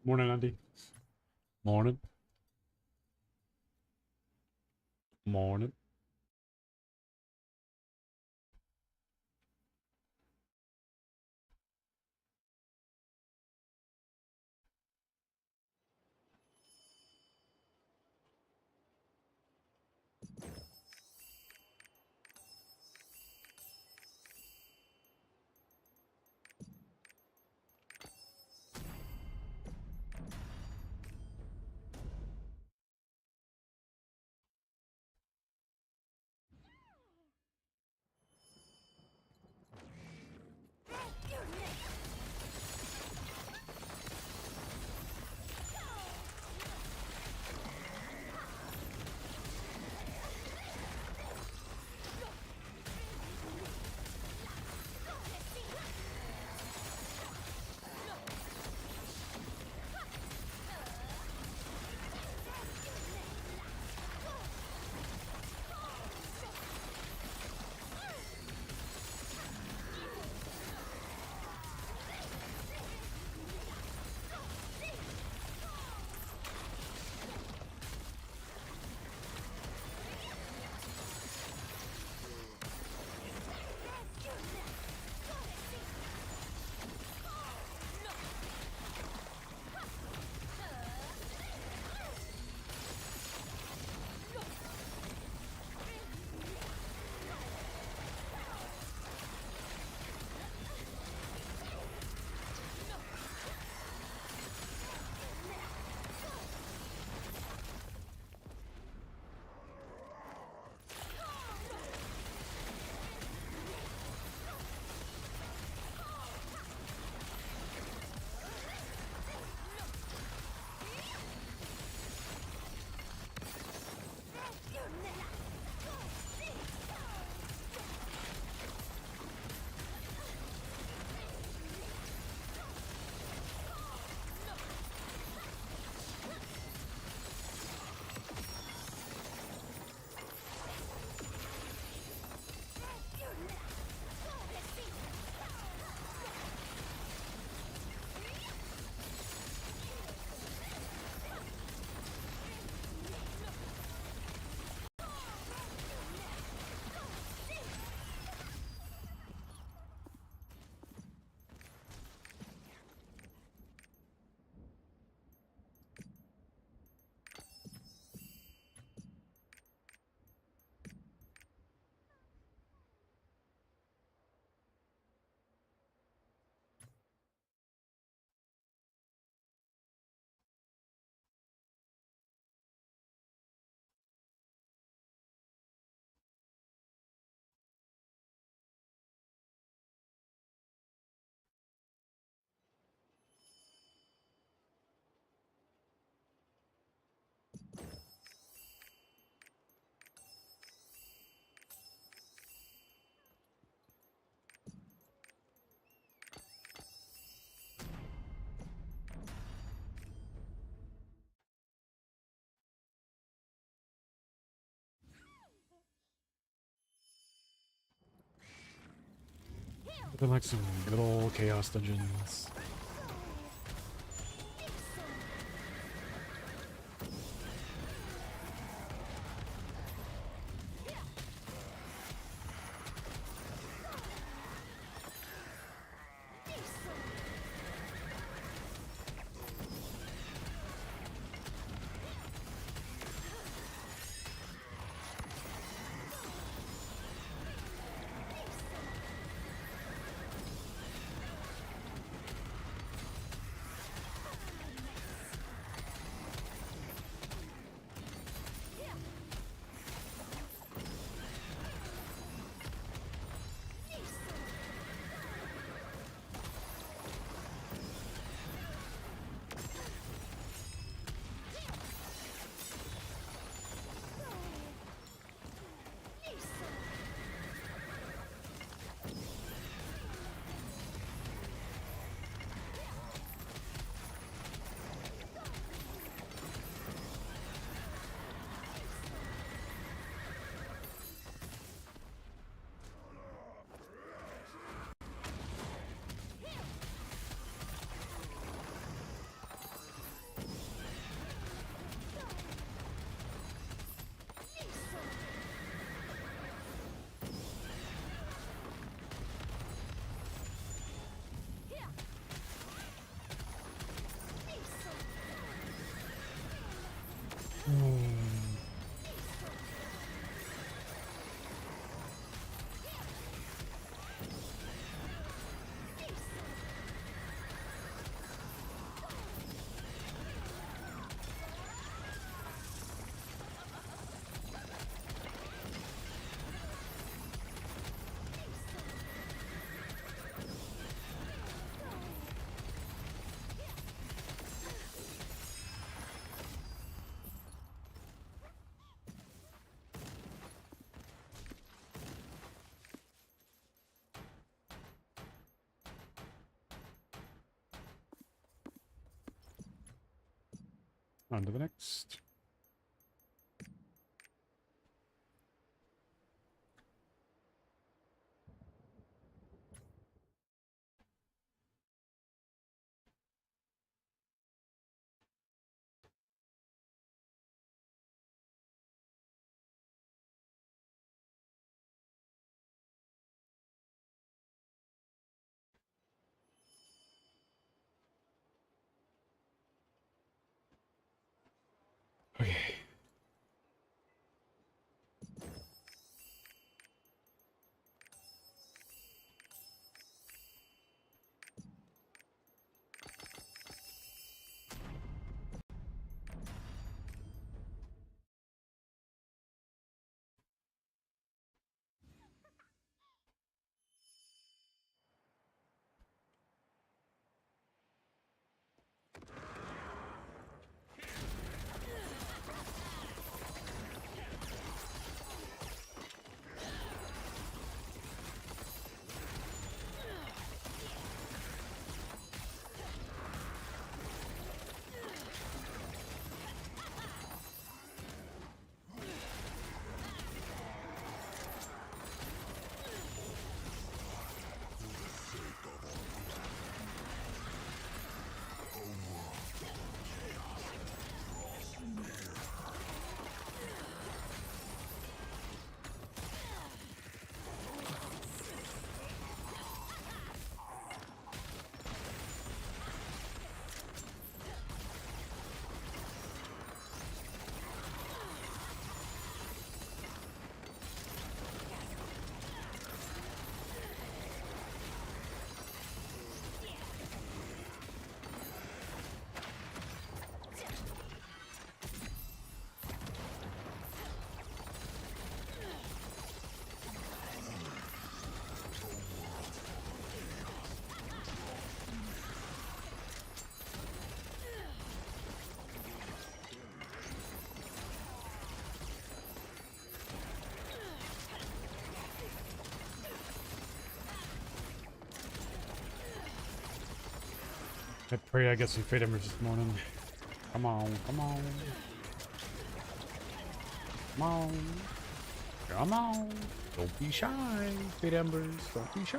Morning, Andy. Morning. Morning. Looking like some good old chaos dungeons. On to the next. Okay. I pray I get some fate embers this morning. Come on, come on. Come on. Come on. Don't be shy, fate embers. Don't be shy.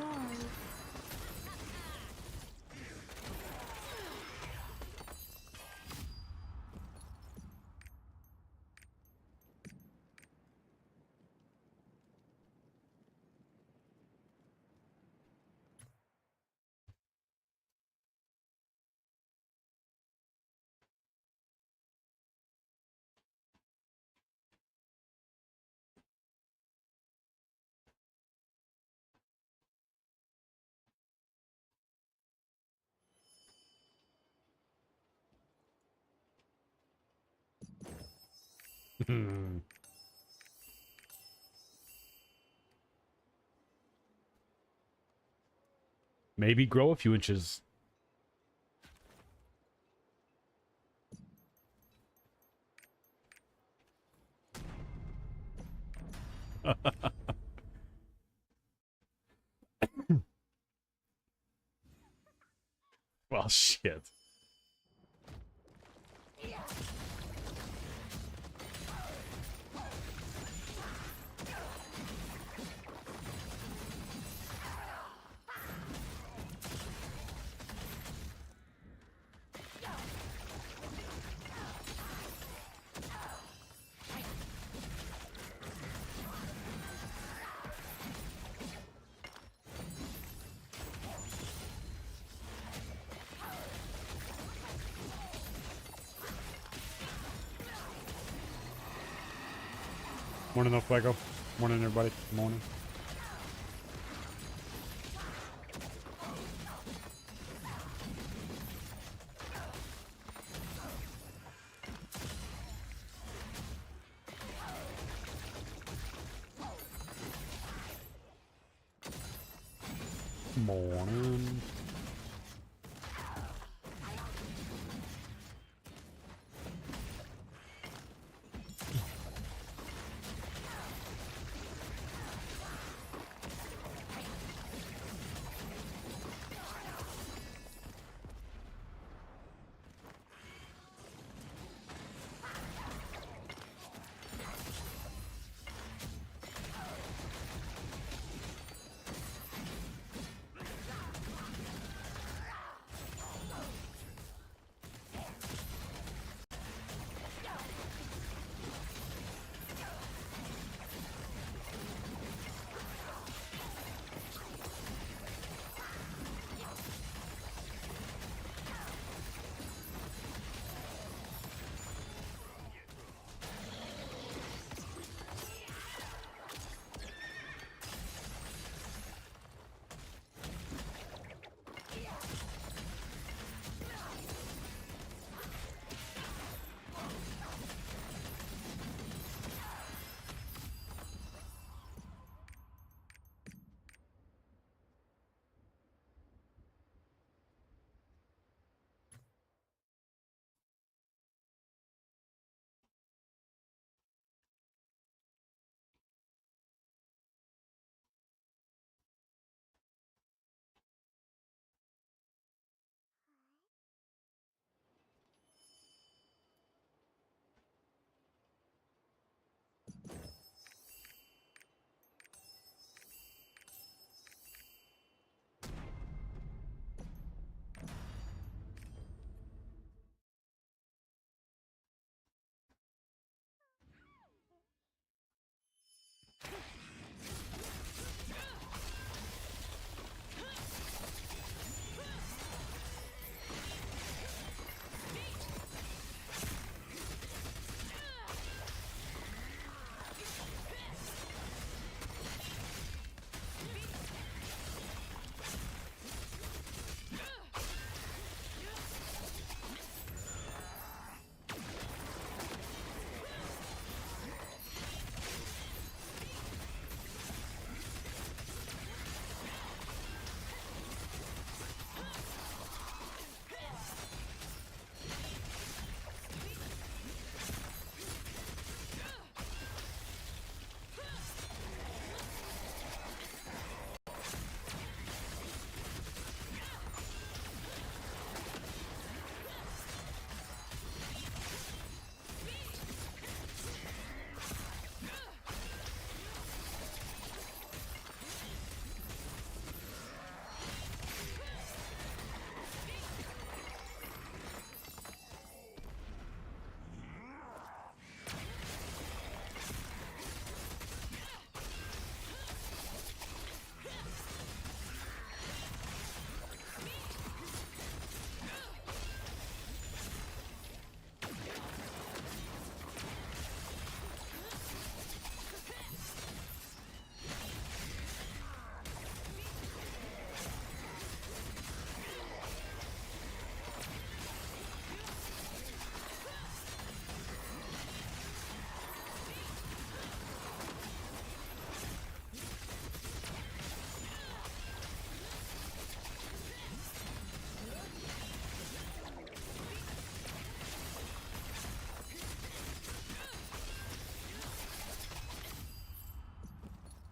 Maybe grow a few inches. Well, shit. Morning, no fuego. Morning, everybody. Morning. Morning.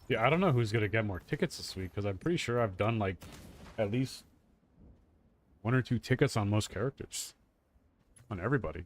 Yeah, I don't know who's gonna get more tickets this week, because I'm pretty sure I've done, like, at least 1 or 2 tickets on most characters. On everybody.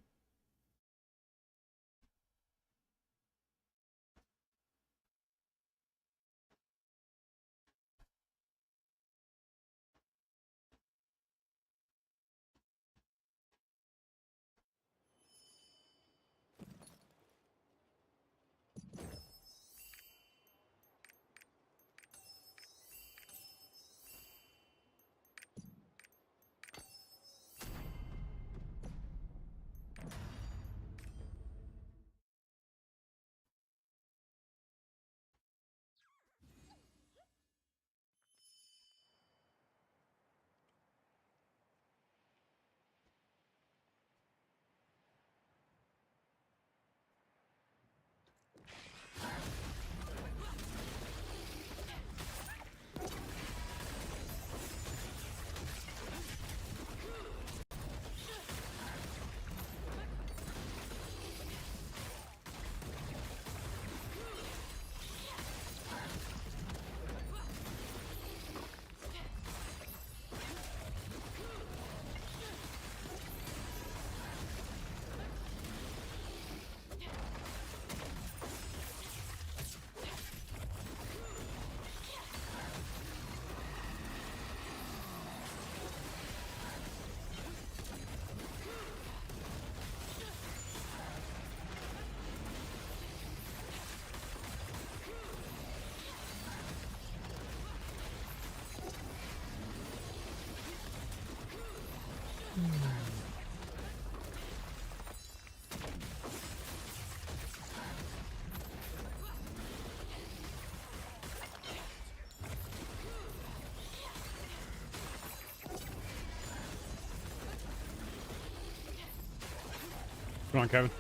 Come on, Kevin.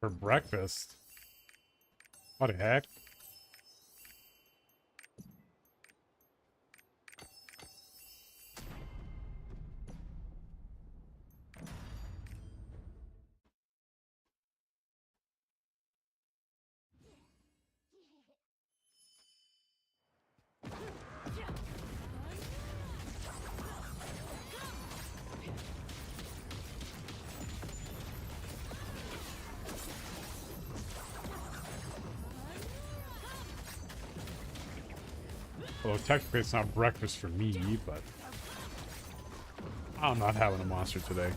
For breakfast? What the heck? Well, technically it's not breakfast for me, but I'm not having a monster today.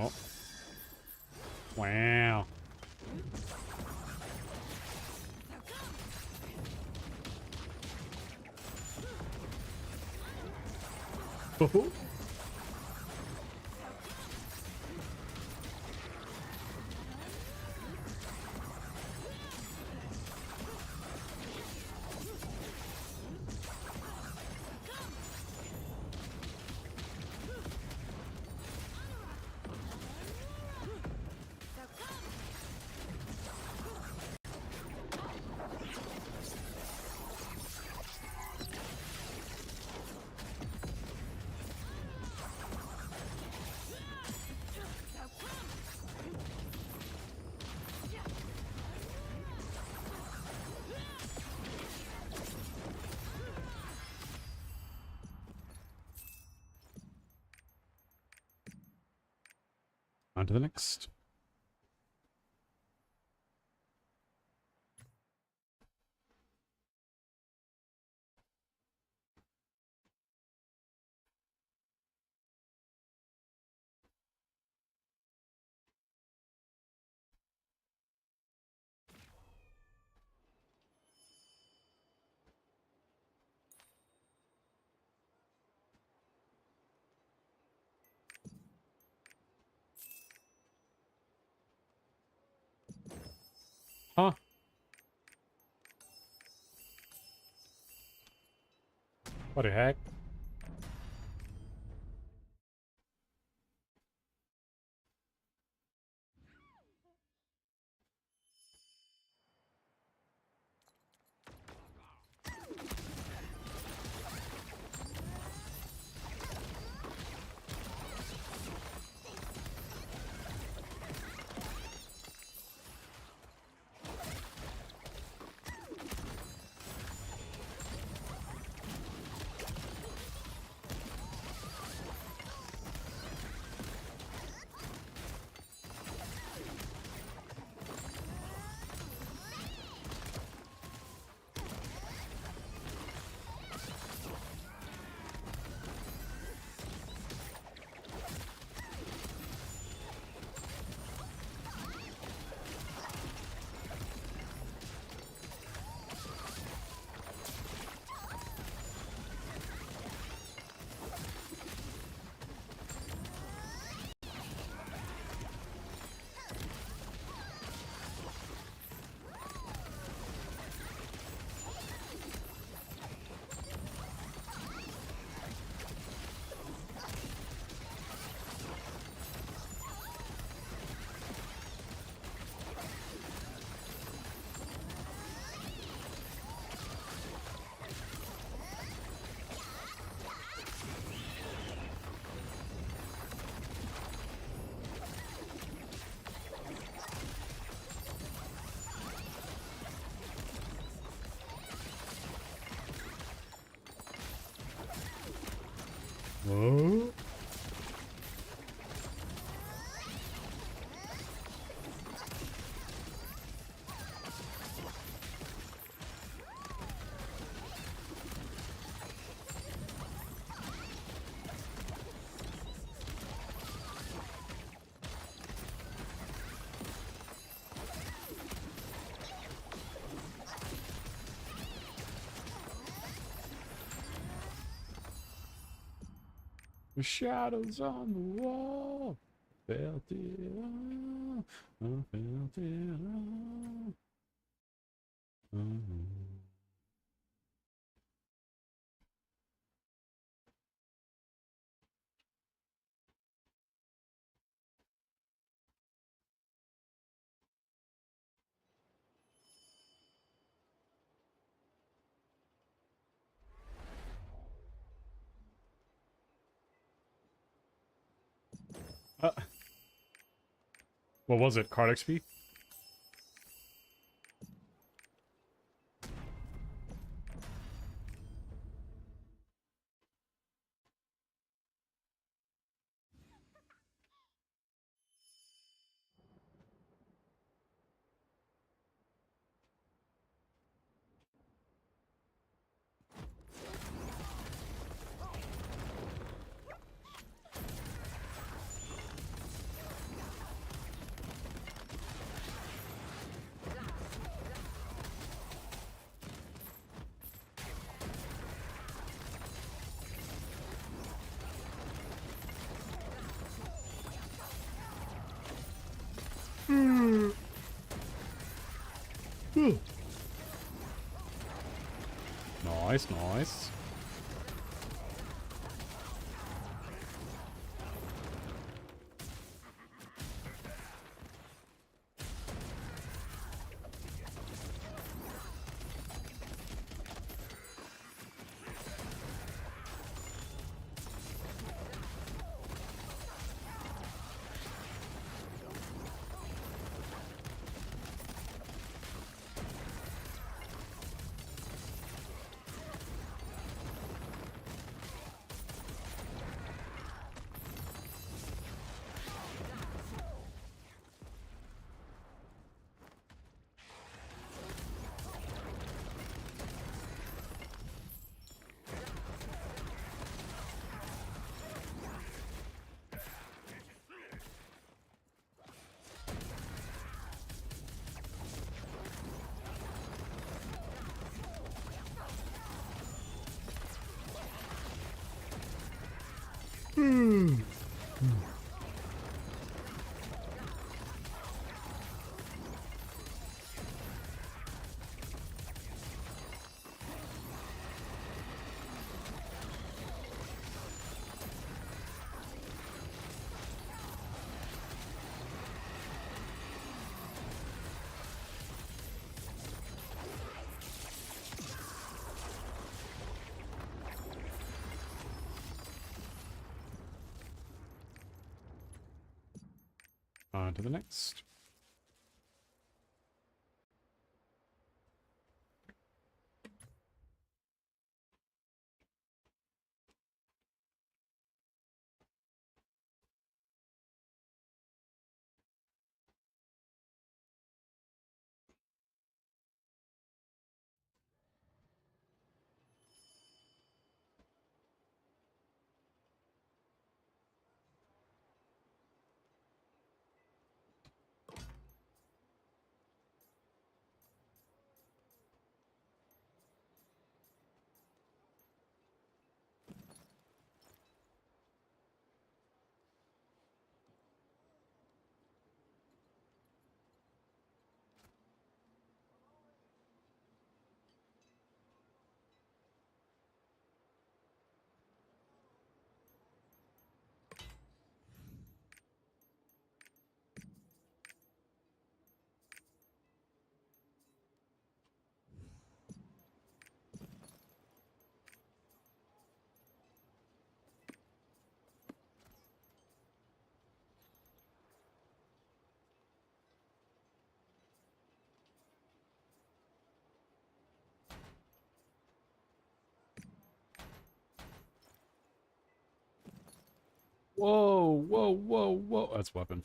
Oh. Wow. Oh. On to the next. Huh? What the heck? Whoa. The shadows on the wall. Felt it all. I felt it all. What was it? Card XP? Nice, nice. On to the next. Whoa, whoa, whoa, whoa. That's weapon.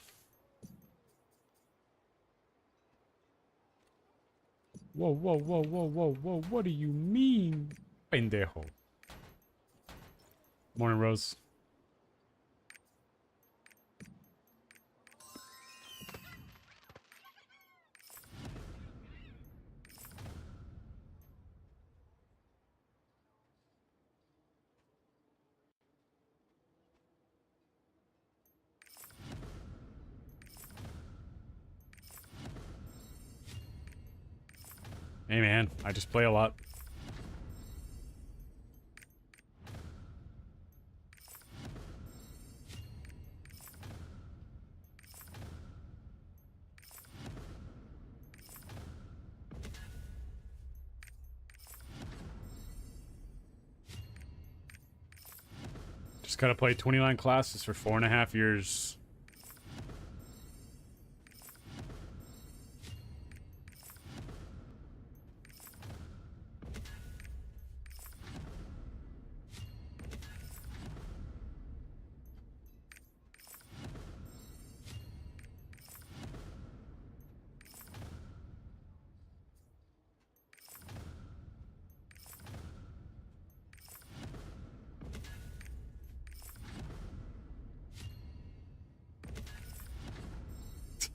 Whoa, whoa, whoa, whoa, whoa, whoa. What do you mean? Pendejo. Morning, Rose. Hey, man. I just play a lot. Just gotta play 29 classes for 4.5 years.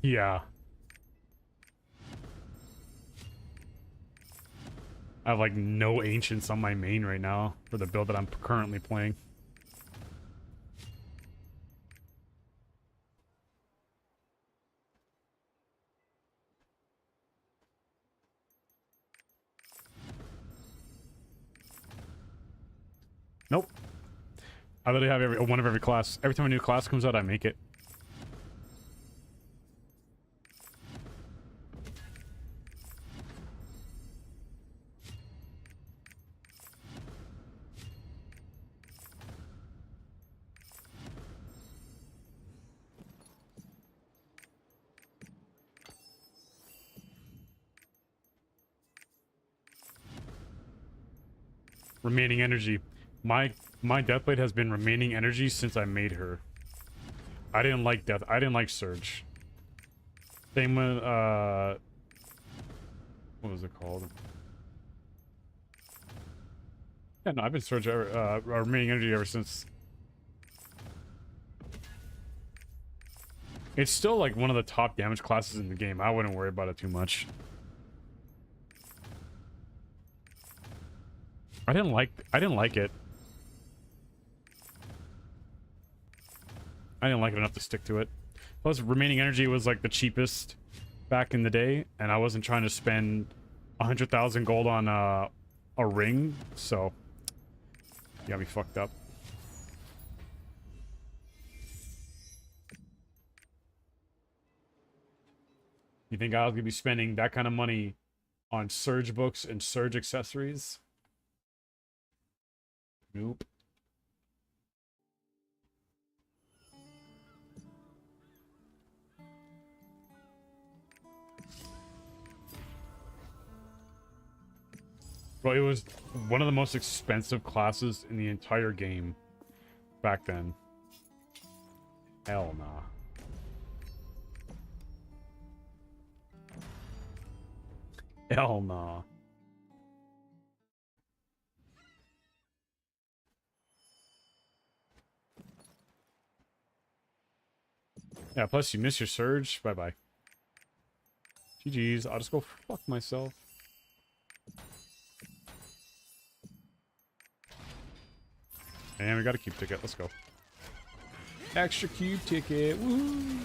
Yeah. I have like no ancients on my main right now for the build that I'm currently playing. Nope. I literally have one of every class. Every time a new class comes out, I make it. Remaining energy. My Deathblade has been remaining energy since I made her. I didn't like Surge. Same with what was it called? Yeah, no, I've been Surge remaining energy ever since. It's still like one of the top damage classes in the game. I wouldn't worry about it too much. I didn't like it. I didn't like it enough to stick to it. Plus, remaining energy was like the cheapest back in the day, and I wasn't trying to spend 100,000 gold on a ring, so you got me fucked up. You think I was gonna be spending that kind of money on Surge books and Surge accessories? Nope. Bro, it was one of the most expensive classes in the entire game back then. Hell nah. Hell nah. Yeah, plus you miss your Surge. Bye-bye. GG's. I'll just go fuck myself. And we got a cube ticket. Let's go. Extra cube ticket. Woohoo!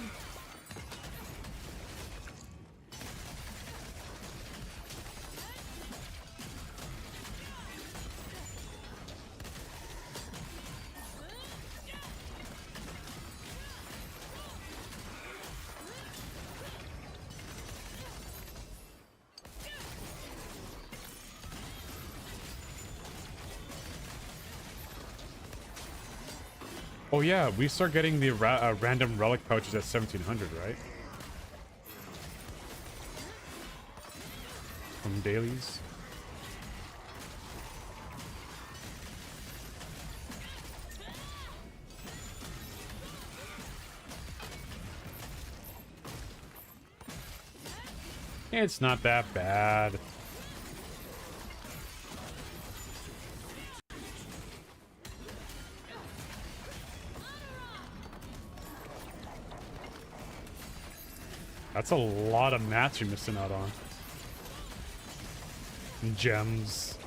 Oh yeah, we start getting the random relic pouches at 1700, right? From dailies. It's not that bad. That's a lot of mats you're missing out on. And gems.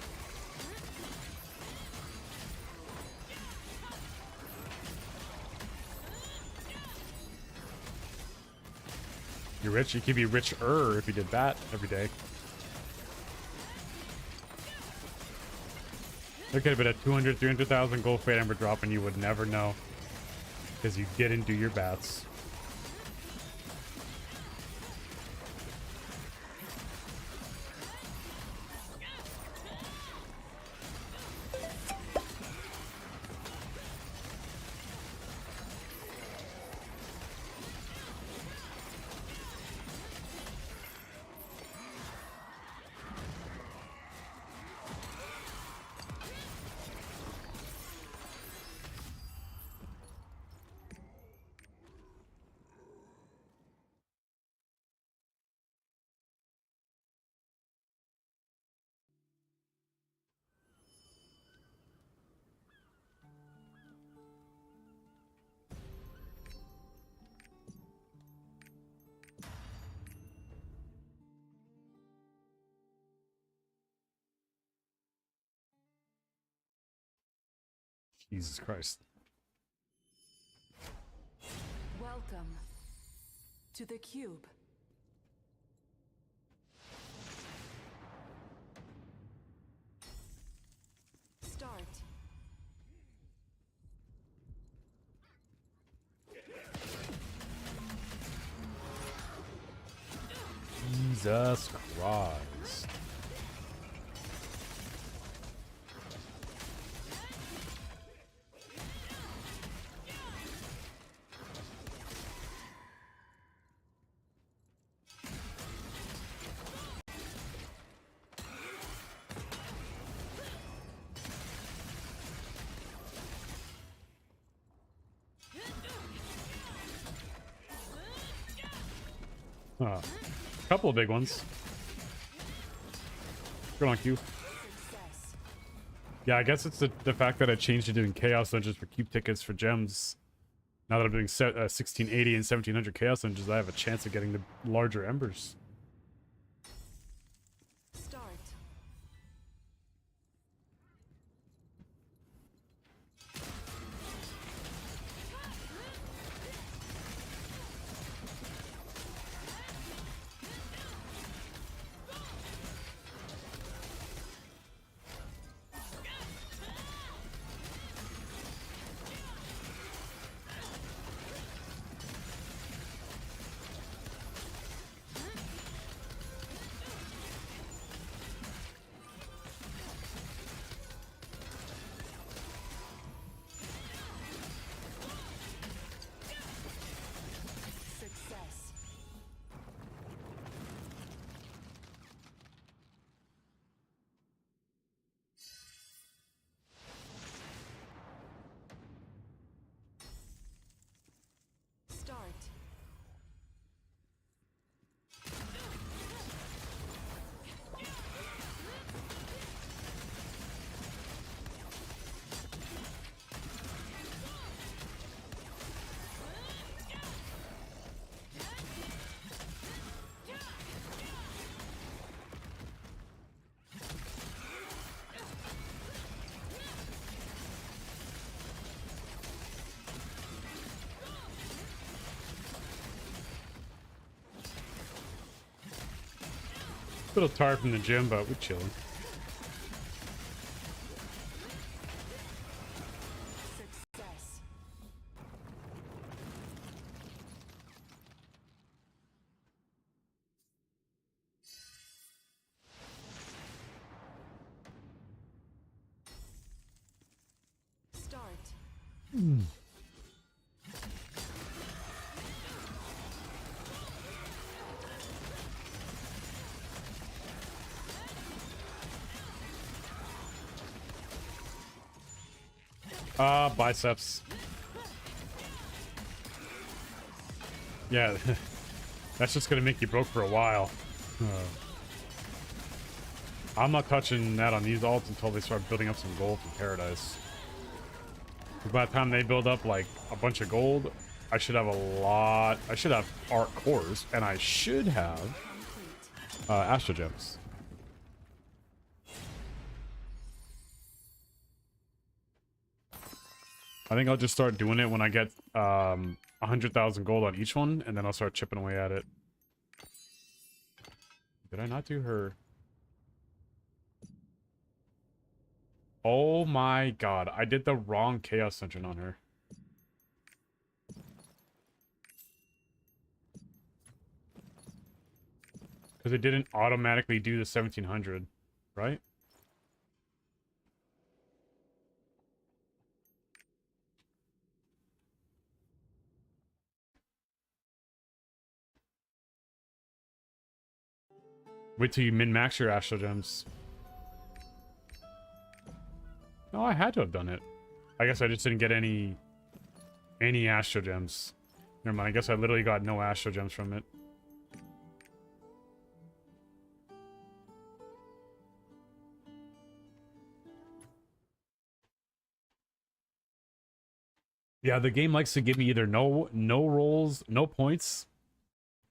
You're rich. You could be richer if you did that every day. There could have been a 200, 300,000 gold fate ember drop and you would never know. Because you didn't do your bats. Jesus Christ. Welcome to the cube. Start Jesus Christ. Couple of big ones. Good on Q. Success. Yeah, I guess it's the fact that I changed to doing chaos dungeons for cube tickets for gems. Now that I'm doing 1680 and 1700 chaos dungeons, I have a chance of getting the larger embers. Start. Success. Start. A little tired from the gym, but we're chilling. Success. Start. Biceps. Yeah, that's just gonna make you broke for a while. I'm not touching that on these alts until they start building up some gold from Paradise. By the time they build up like a bunch of gold, I should have a lot. I should have art cores, and I should have Complete. astro gems. I think I'll just start doing it when I get 100,000 gold on each one, and then I'll start chipping away at it. Did I not do her? Oh my god, I did the wrong chaos dungeon on her. Because it didn't automatically do the 1700, right? Wait till you min-max your astro gems. No, I had to have done it. I guess I just didn't get any astro gems. Never mind, I guess I literally got no astro gems from it. Yeah, the game likes to give me either no rolls, no points,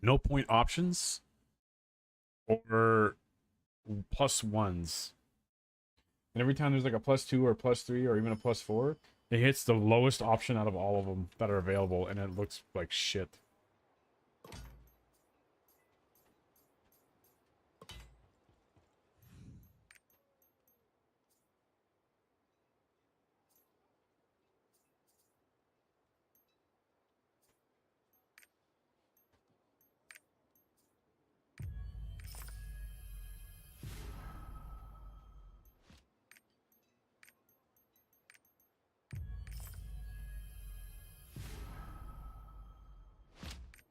no point options, or plus ones. And every time there's like a +2 or +3 or even a +4, it hits the lowest option out of all of them that are available, and it looks like shit.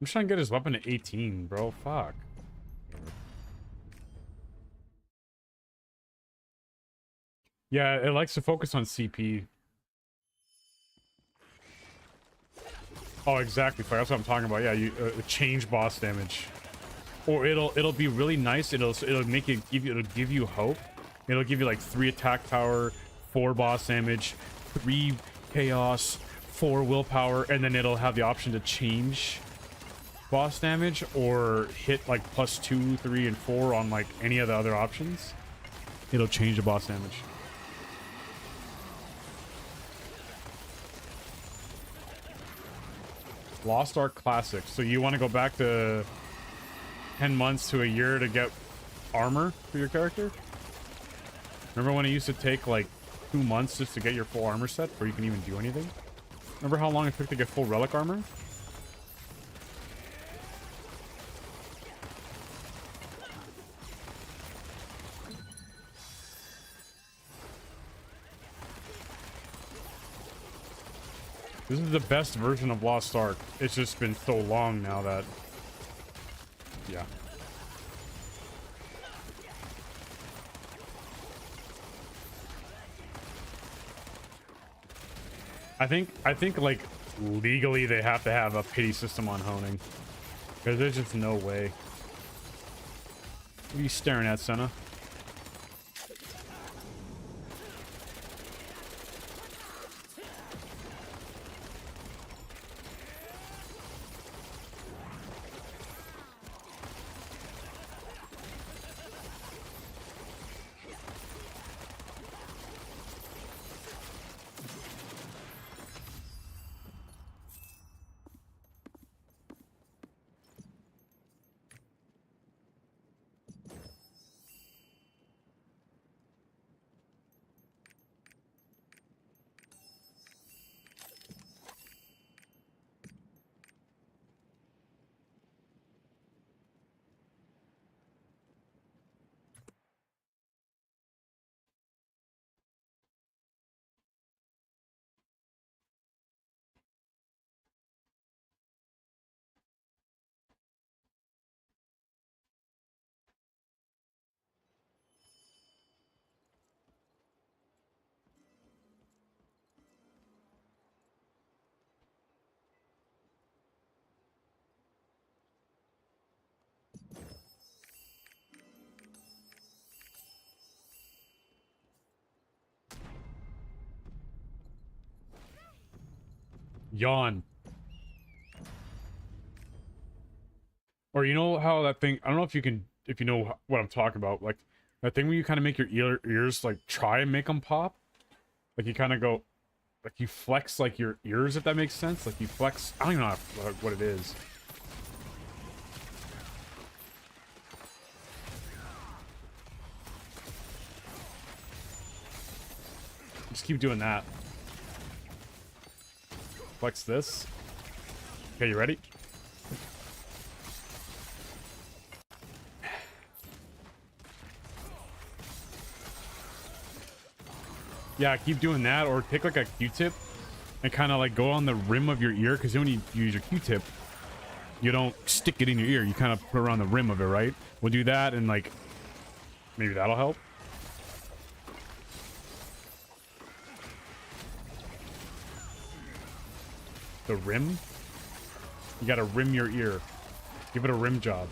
I'm trying to get his weapon to 18, bro. Fuck. Yeah, it likes to focus on CP. Oh, exactly. That's what I'm talking about. Yeah, you change boss damage, or it'll be really nice. It'll make it it'll give you hope. It'll give you like 3 attack power, 4 boss damage, 3 chaos, 4 willpower, and then it'll have the option to change boss damage or hit like +2, 3, and 4 on like any of the other options. It'll change the boss damage. Lost Ark Classic. So you want to go back to 10 months to a year to get armor for your character? Remember when it used to take like 2 months just to get your full armor set before you can even do anything? Remember how long it took to get full relic armor? This is the best version of Lost Ark. It's just been so long now that... Yeah. I think like legally they have to have a pity system on honing. Because there's just no way. What are you staring at, Senna? Yawn. Or you know how that thing, I don't know if you can, if you know what I'm talking about, like that thing where you kind of make your ears like try and make them pop, like you kind of go, like you flex like your ears, if that makes sense. Like you flex, I don't even know what it is. Just keep doing that. Flex this. Okay, you ready? Yeah, keep doing that, or take like a Q-tip and kind of like go on the rim of your ear, because when you use your Q-tip, you don't stick it in your ear, you kind of put it around the rim of it, right? We'll do that, and like maybe that'll help. The rim? You gotta rim your ear. Give it a rim job.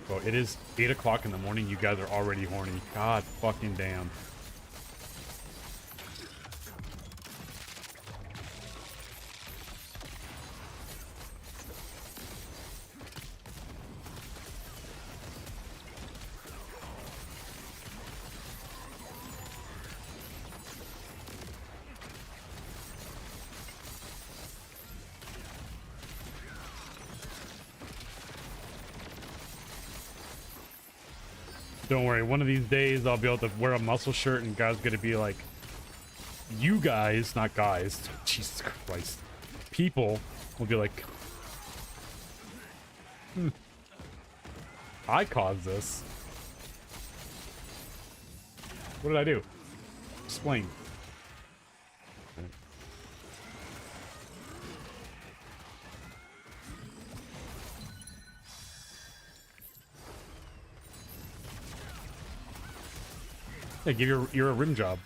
Bro, it is 8 o'clock in the morning. You guys are already horny. God fucking damn. Don't worry, one of these days I'll be able to wear a muscle shirt and guys gonna be like, you guys, not guys, Jesus Christ, people will be like, I caused this. What did I do? Explain. Yeah, give your a rim job.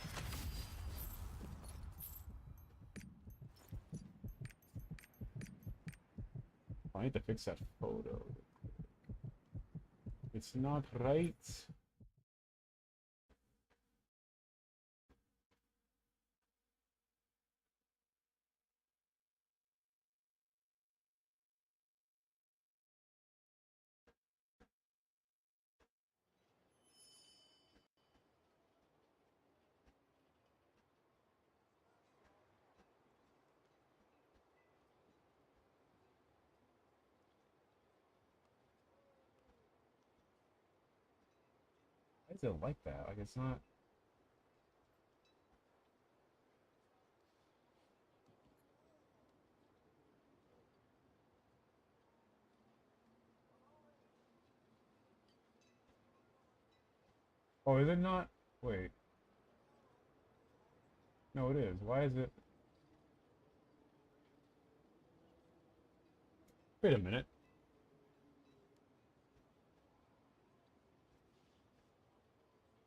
I need to fix that photo. It's not right. Why is it like that? Like it's not. Oh, is it not? Wait. No, it is. Why is it? Wait a minute.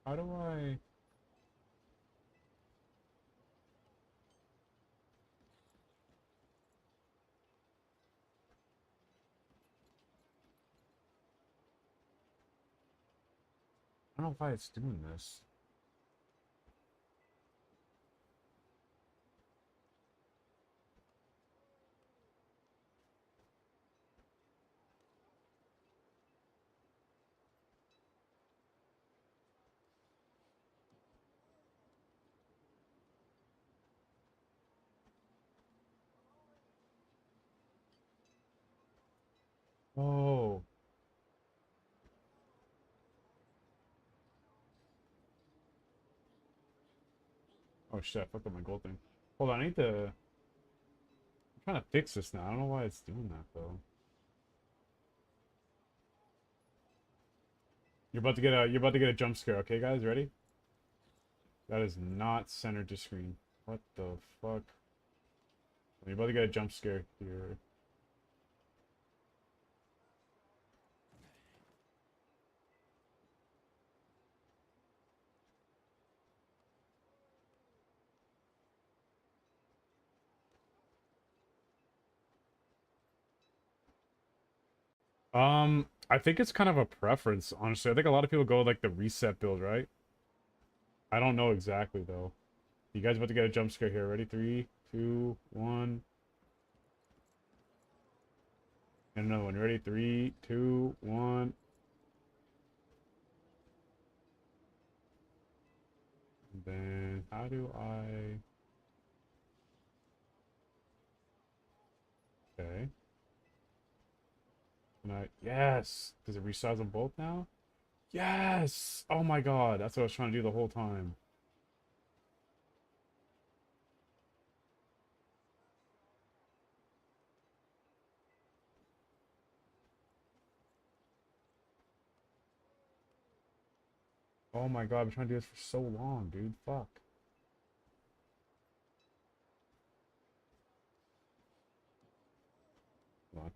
How do I? I don't know why it's doing this. Oh. Oh shit! I fucked up my gold thing. Hold on, I need to. I'm trying to fix this now. I don't know why it's doing that though. You're about to get a jump scare. Okay, guys, ready? That is not centered to screen. What the fuck? You're about to get a jump scare here. I think it's kind of a preference, honestly. I think a lot of people go like the reset build, right? I don't know exactly though. You guys about to get a jump scare here. Ready? 3, 2, 1. And another one. Ready? 3, 2, 1. And then how do I? Okay. And yes. Does it resize them both now? Yes. Oh my god. That's what I was trying to do the whole time. Oh my god. I've been trying to do this for so long, dude. Fuck. Hold on.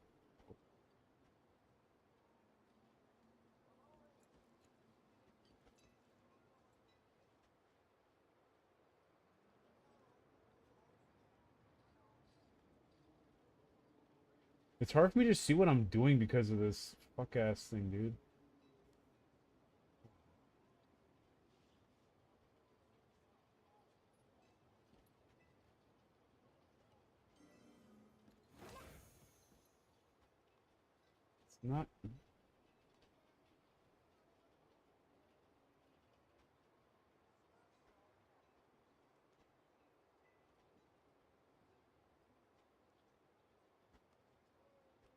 It's hard for me to see what I'm doing because of this fuck ass thing, dude. It's not.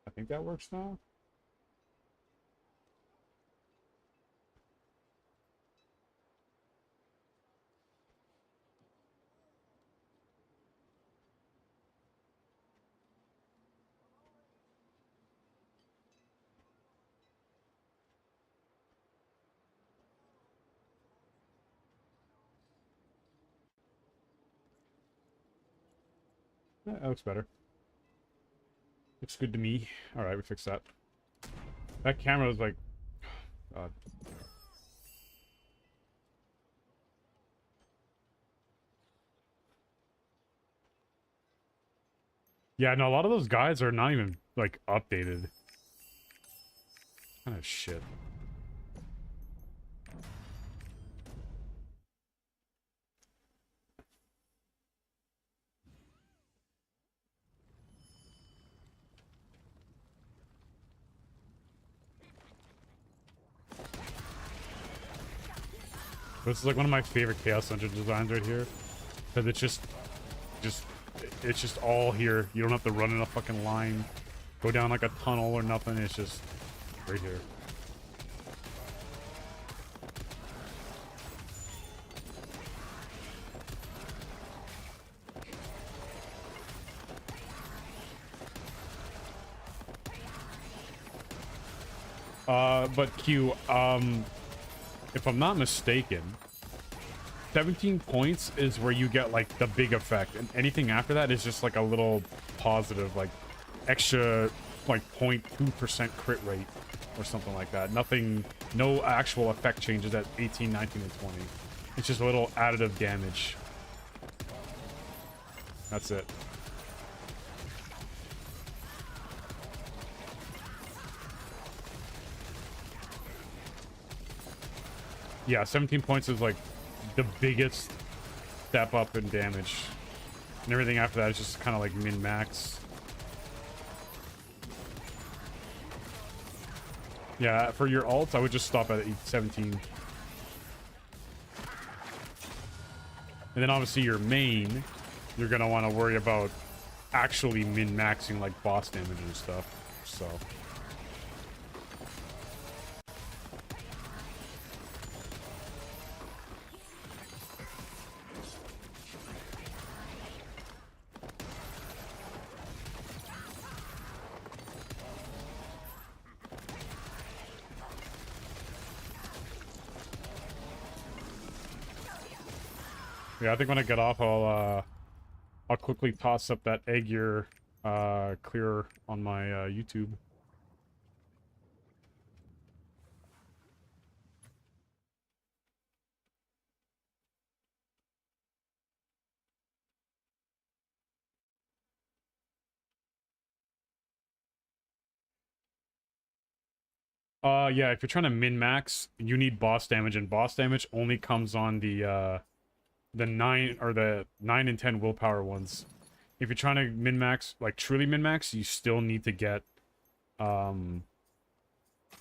I think that works now. Yeah, that looks better. Looks good to me. All right, we fixed that. That camera was like, God. Yeah, no, a lot of those guys are not even, like, updated. Kind of shit. This is like one of my favorite Chaos Dungeon designs right here. Because it's just all here. You don't have to run in a fucking line, go down like a tunnel or nothing. It's just right here. But Q, if I'm not mistaken, 17 points is where you get like the big effect, and anything after that is just like a little positive, like extra like 0.2% crit rate or something like that. Nothing, no actual effect changes at 18, 19, and 20. It's just a little additive damage. That's it. Yeah, 17 points is like the biggest step up in damage. And everything after that is just kind of like min-max. Yeah, for your ults, I would just stop at 17. And then obviously your main, you're going to want to worry about actually min-maxing like boss damage and stuff. So... yeah, I think when I get off, I'll quickly toss up that egg year clear on my YouTube. Yeah, if you're trying to min-max, you need boss damage, and boss damage only comes on the 9 and 10 willpower ones. If you're trying to min-max, like truly min-max, you still need to get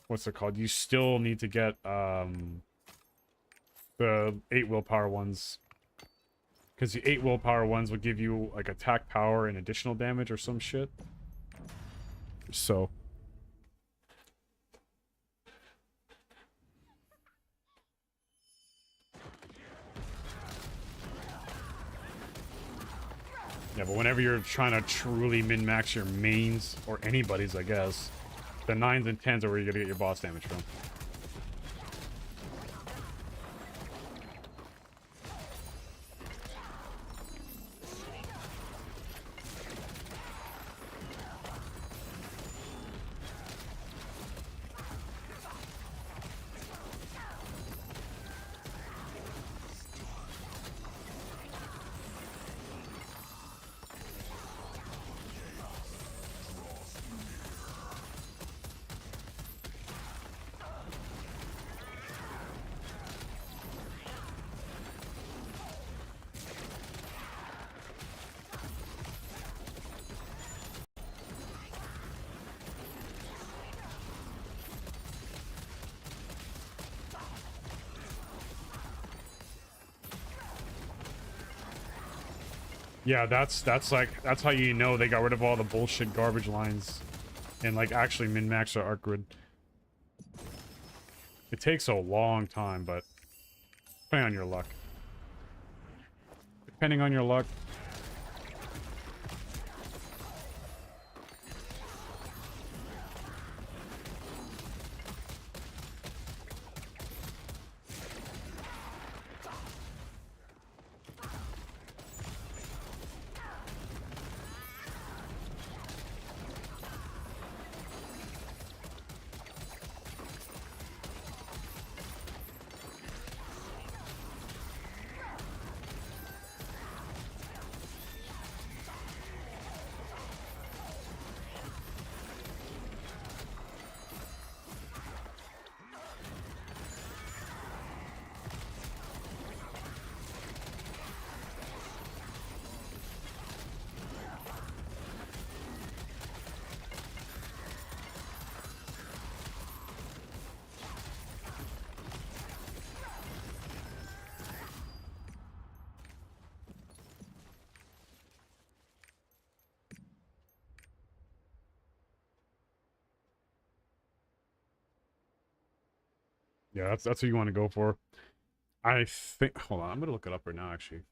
what's it called? You still need to get the 8 willpower ones. Because the 8 willpower ones will give you like attack power and additional damage or some shit. So yeah, but whenever you're trying to truly min-max your mains, or anybody's, I guess, the 9s and 10s are where you're gonna get your boss damage from. Yeah, that's how you know they got rid of all the bullshit garbage lines and like actually min-max their arc grid. It takes a long time, but depending on your luck. Depending on your luck. Yeah, that's what you want to go for. I think. Hold on, I'm gonna look it up right now. Actually,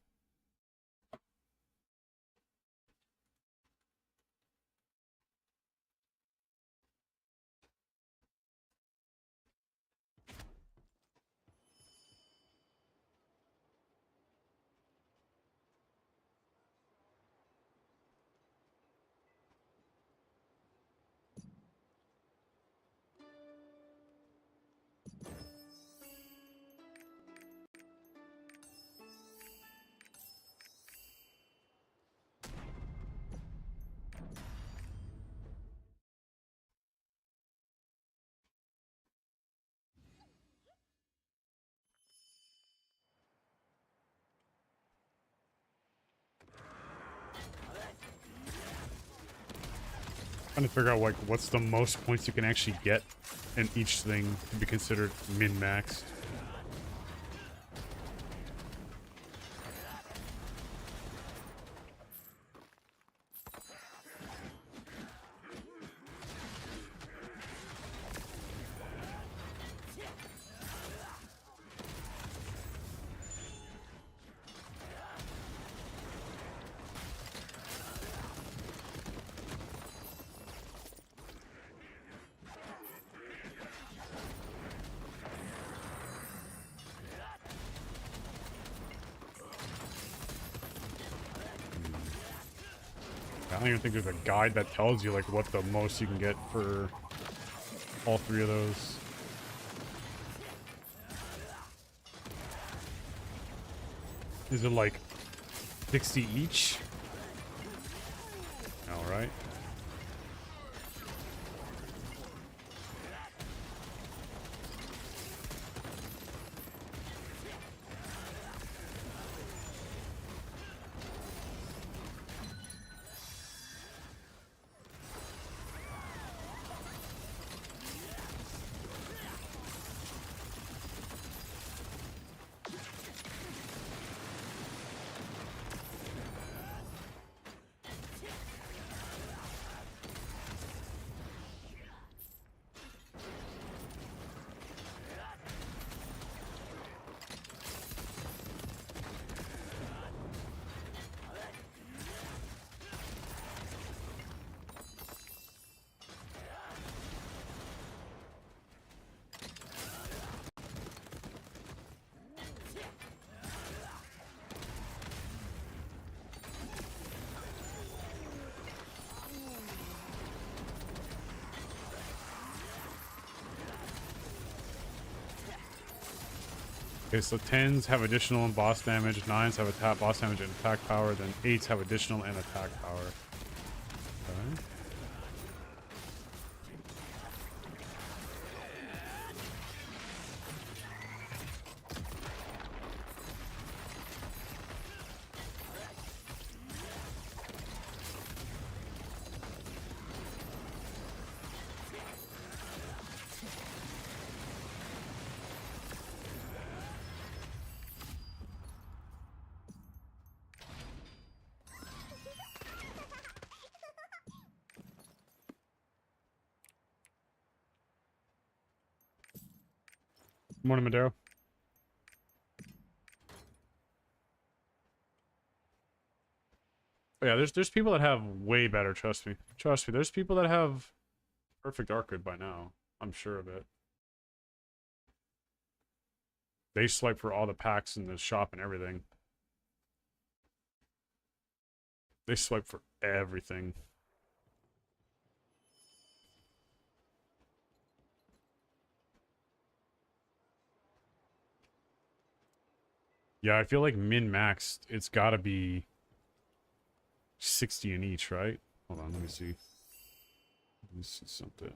trying to figure out like what's the most points you can actually get in each thing to be considered min-maxed. I don't even think there's a guide that tells you like what the most you can get for all three of those. Is it like 60 each? All right. Okay, so 10s have additional and boss damage, 9s have attack, boss damage and attack power, then 8s have additional and attack power. Okay. Morning, Madero. Oh, yeah, there's people that have way better, trust me. Trust me, there's people that have perfect Arcade by now. I'm sure of it. They swipe for all the packs in the shop and everything. They swipe for everything. Yeah, I feel like min-maxed, it's gotta be 60 in each, right? Hold on, let me see. Let me see something.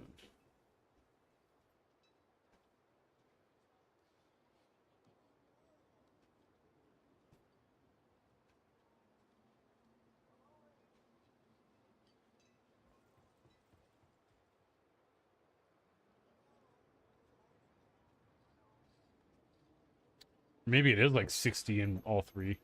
Maybe it is like 60 in all three.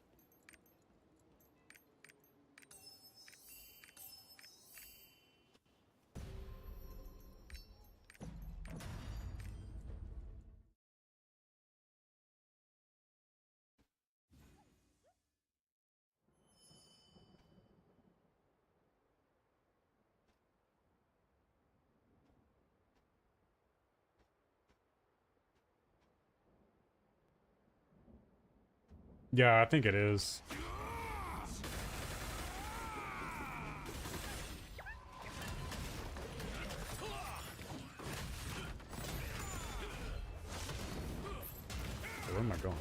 Yeah, I think it is. Where am I going?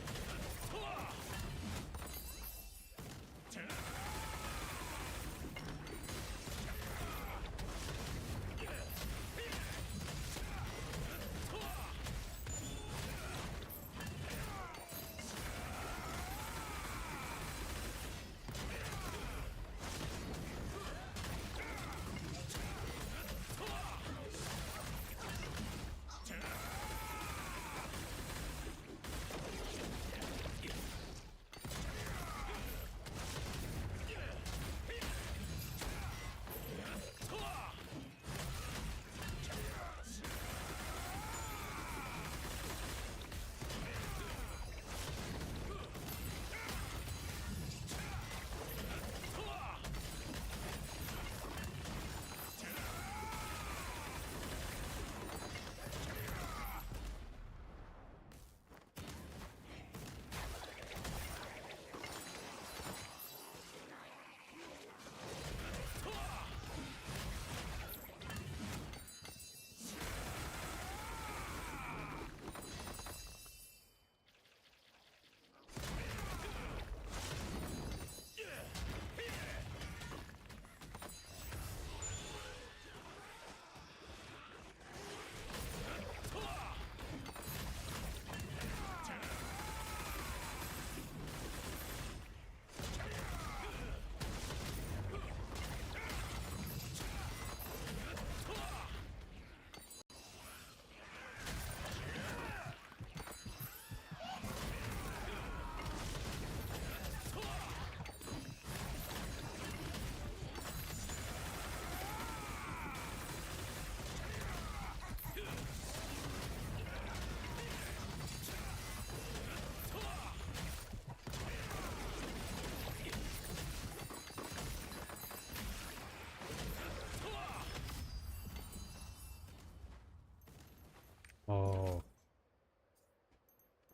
Oh.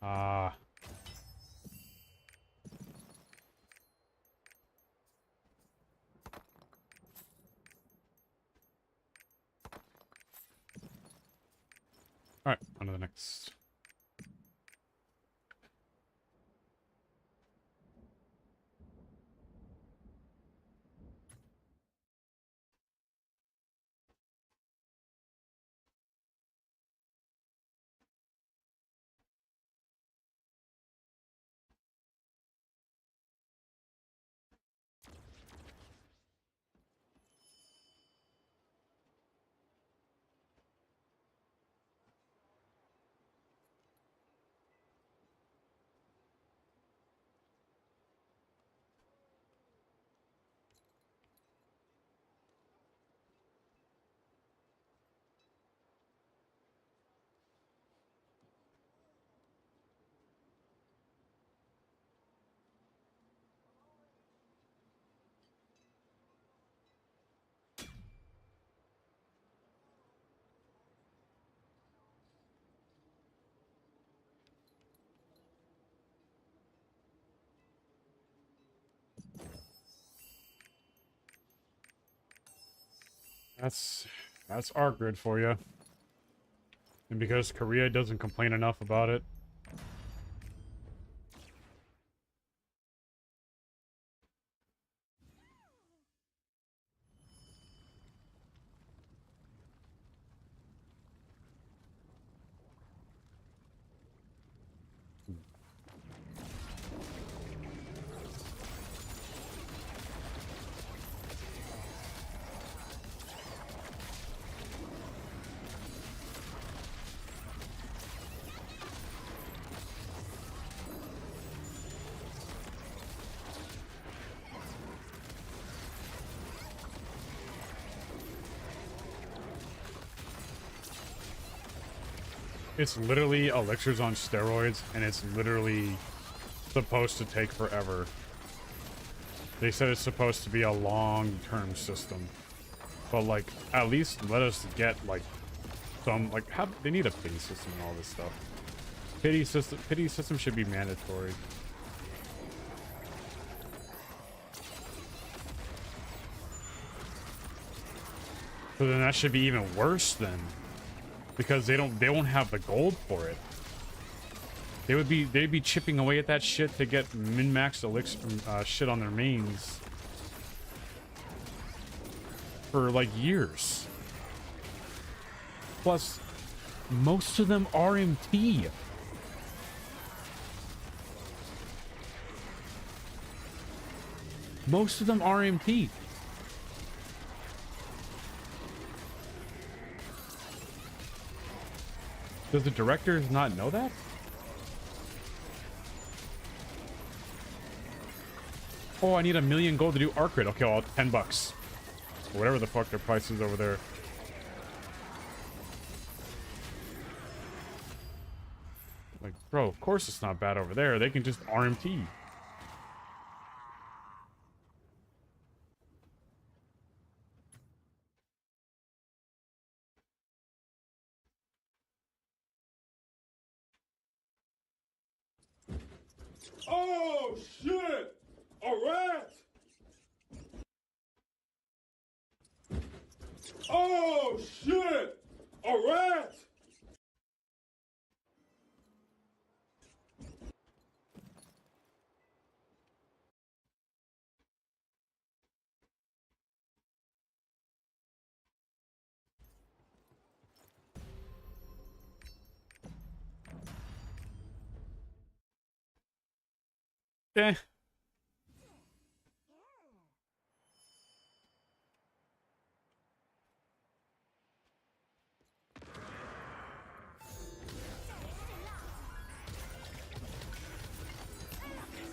Ah. All right, on to the next. That's our grid for you. And because Korea doesn't complain enough about it. It's literally elixirs on steroids, and it's literally supposed to take forever. They said it's supposed to be a long-term system. But, like, at least let us get, like, some, like, they need a pity system and all this stuff. Pity system should be mandatory. So then that should be even worse then, because they won't have the gold for it. They'd be chipping away at that shit to get min-max elixir shit on their mains for like years. Plus, most of them are MT. Most of them are MT. Does the directors not know that? Oh, I need 1,000,000 gold to do arc crit. Okay, well, $10. Or whatever the fuck their price is over there. Like, bro, of course it's not bad over there. They can just RMT. Oh, shit! A rat! Oh, shit! A rat! Eh.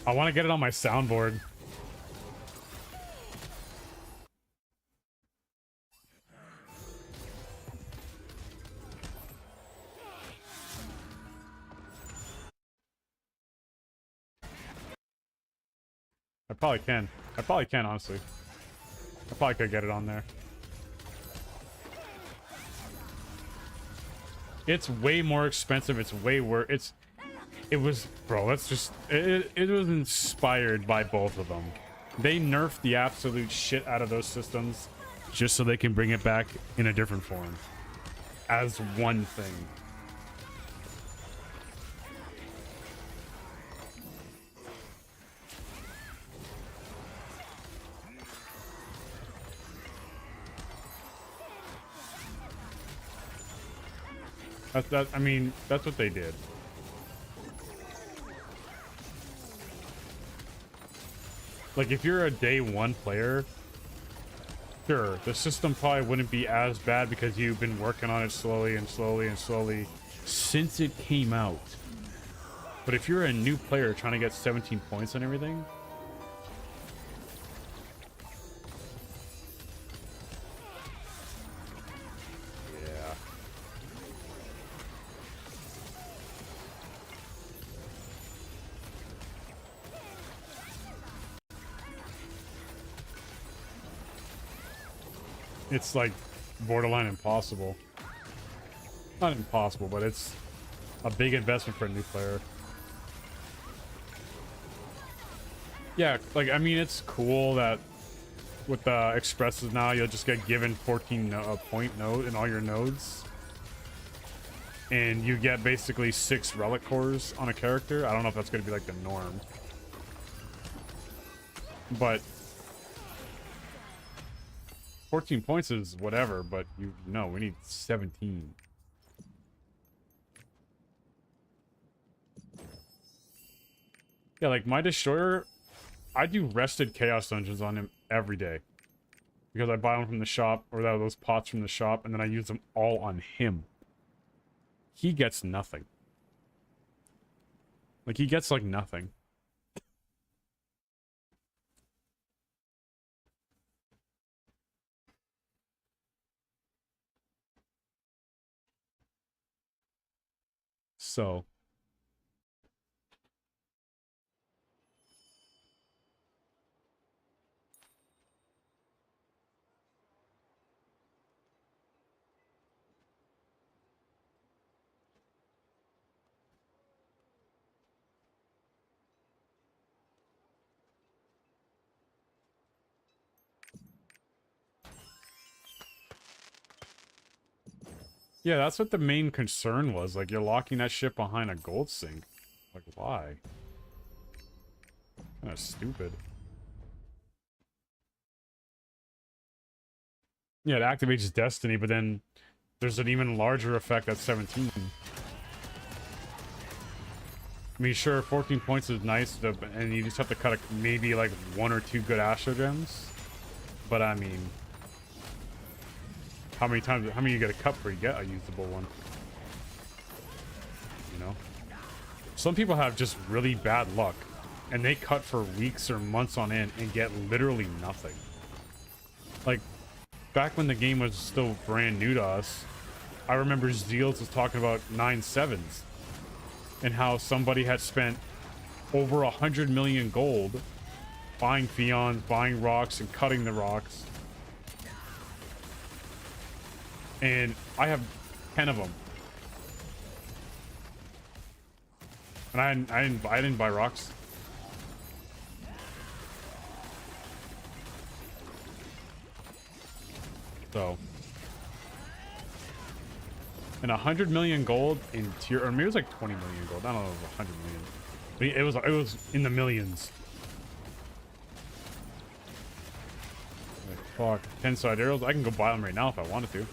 I want to get it on my soundboard. I probably can. I probably can, honestly. I probably could get it on there. It's way more expensive. It's way worse. It was, bro, let's just, it was inspired by both of them. They nerfed the absolute shit out of those systems just so they can bring it back in a different form as one thing. I mean, that's what they did. Like, if you're a day one player, sure, the system probably wouldn't be as bad because you've been working on it slowly and slowly and slowly since it came out. But if you're a new player trying to get 17 points and everything, yeah. It's like borderline impossible. Not impossible, but it's a big investment for a new player. Yeah, like, I mean, it's cool that with the expresses now, you'll just get given 14 point node in all your nodes. And you get basically 6 relic cores on a character. I don't know if that's going to be like the norm. But 14 points is whatever, but you know, we need 17. Yeah, like my destroyer, I do rested chaos dungeons on him every day. Because I buy them from the shop, or those pots from the shop, and then I use them all on him. He gets nothing. Like, he gets like nothing. So Yeah, that's what the main concern was. Like, you're locking that shit behind a gold sink. Like, why? Kind of stupid. Yeah, it activates Destiny, but then there's an even larger effect at 17. I mean, sure, 14 points is nice, and you just have to cut maybe like 1 or 2 good Astro Gems. But I mean, how many you get a cut before you get a usable one? You know? Some people have just really bad luck, and they cut for weeks or months on end and get literally nothing. Like, back when the game was still brand new to us, I remember Zeals was talking about 9/7s and how somebody had spent over 100 million gold buying Fions, buying rocks, and cutting the rocks. And I have 10 of them. And I didn't buy rocks. So, and 100 million gold in tier, or maybe it was like 20 million gold. I don't know, it was 100 million. But it was in the millions. Like, fuck, 10 side arrows. I can go buy them right now if I wanted to.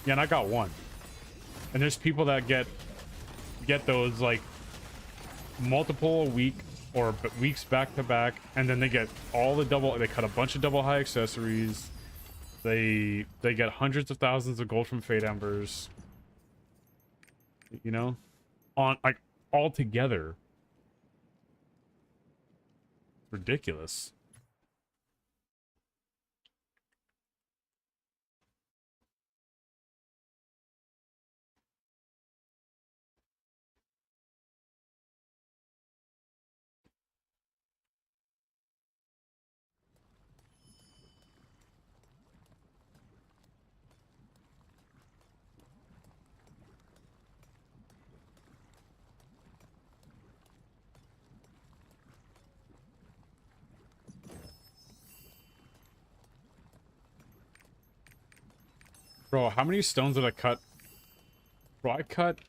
Yeah, and I got one. And there's people that get those like multiple a week or weeks back to back, and then they get all the double. They cut a bunch of double high accessories. They get hundreds of thousands of gold from Fate Embers. You know, on like all together. Ridiculous. Bro, how many stones did I cut? Bro, I cut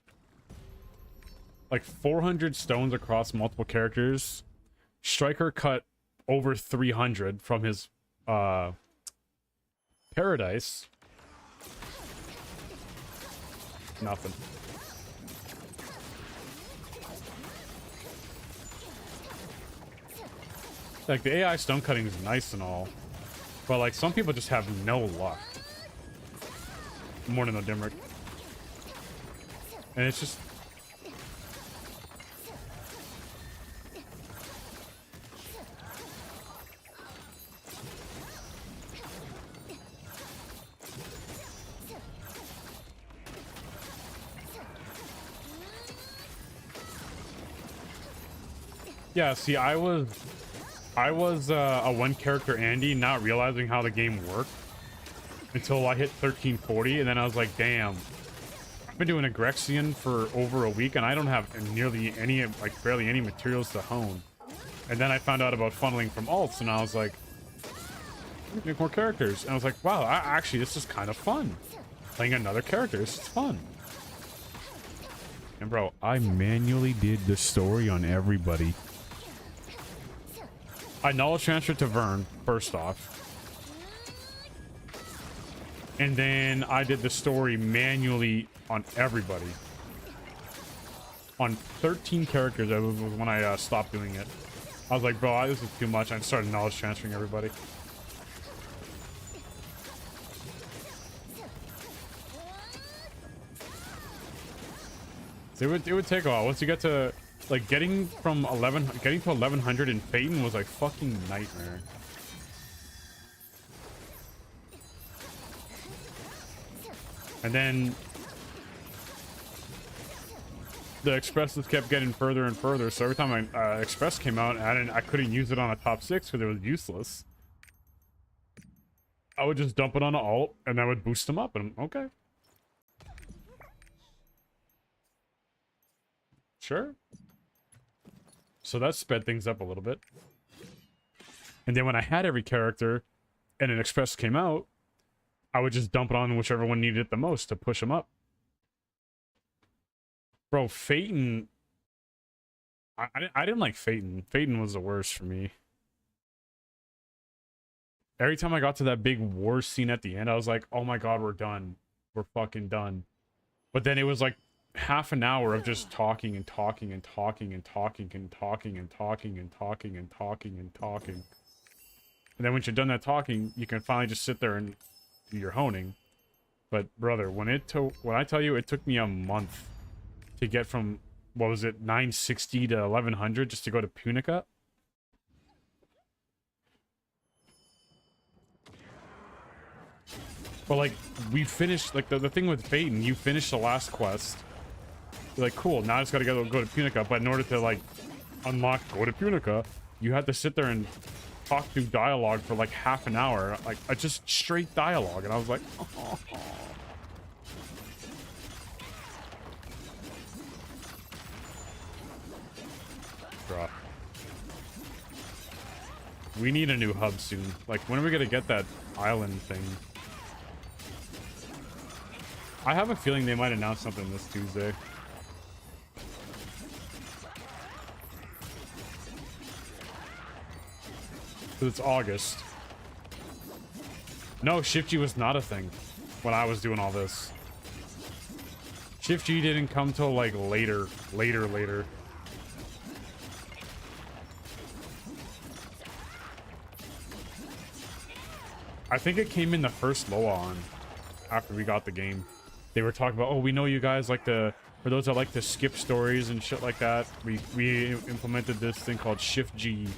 like 400 stones across multiple characters. Striker cut over 300 from his paradise. Nothing. Like, the AI stone cutting is nice and all, but like some people just have no luck. More than a Dimrick. And it's just... Yeah, see, I was a one character Andy, not realizing how the game worked until I hit 1340, and then I was like, damn, I've been doing a Grexian for over a week and I don't have nearly any, like barely any materials to hone. And then I found out about funneling from alts, and I was like, make more characters. And I was like, wow, actually this is kind of fun. Playing another character, this is fun. And bro, I manually did the story on everybody. I knowledge transferred to Vern, first off. And then I did the story manually on everybody. On 13 characters, that was when I stopped doing it. I was like, bro, this is too much. I started knowledge transferring everybody. So it would take a while. Once you get to... Like, getting to 1100 in Phaeton was like fucking nightmare. And then the Expresses kept getting further and further, so every time Express came out, I couldn't use it on a top 6 because it was useless. I would just dump it on an alt, and that would boost them up, and okay. sure. So that sped things up a little bit. And then when I had every character and an Express came out, I would just dump it on whichever one needed it the most to push them up. Bro, Phaeton... I didn't like Phaeton. Phaeton was the worst for me. Every time I got to that big war scene at the end, I was like, oh my god, we're done. We're fucking done. But then it was like half an hour of just talking and talking and talking and talking and talking and talking and talking and talking and talking. And then once you're done that talking, you can finally just sit there and do your honing. But brother, when I tell you it took me a month to get from, what was it, 960 to 1100 just to go to Punica. But like, we finished, like the thing with Phaeton, you finish the last quest. You're like, cool, now I just gotta go to Punica. But in order to like unlock go to Punica, you had to sit there and talk through dialogue for like half an hour. Like, just straight dialogue. And I was like, oh. Bruh. We need a new hub soon. Like, when are we gonna get that island thing? I have a feeling they might announce something this Tuesday. Because it's August. No, Shift G was not a thing when I was doing all this. Shift G didn't come till like later. I think it came in the first Loa after we got the game. They were talking about, oh, we know you guys like to, for those that like to skip stories and shit like that, we implemented this thing called Shift G.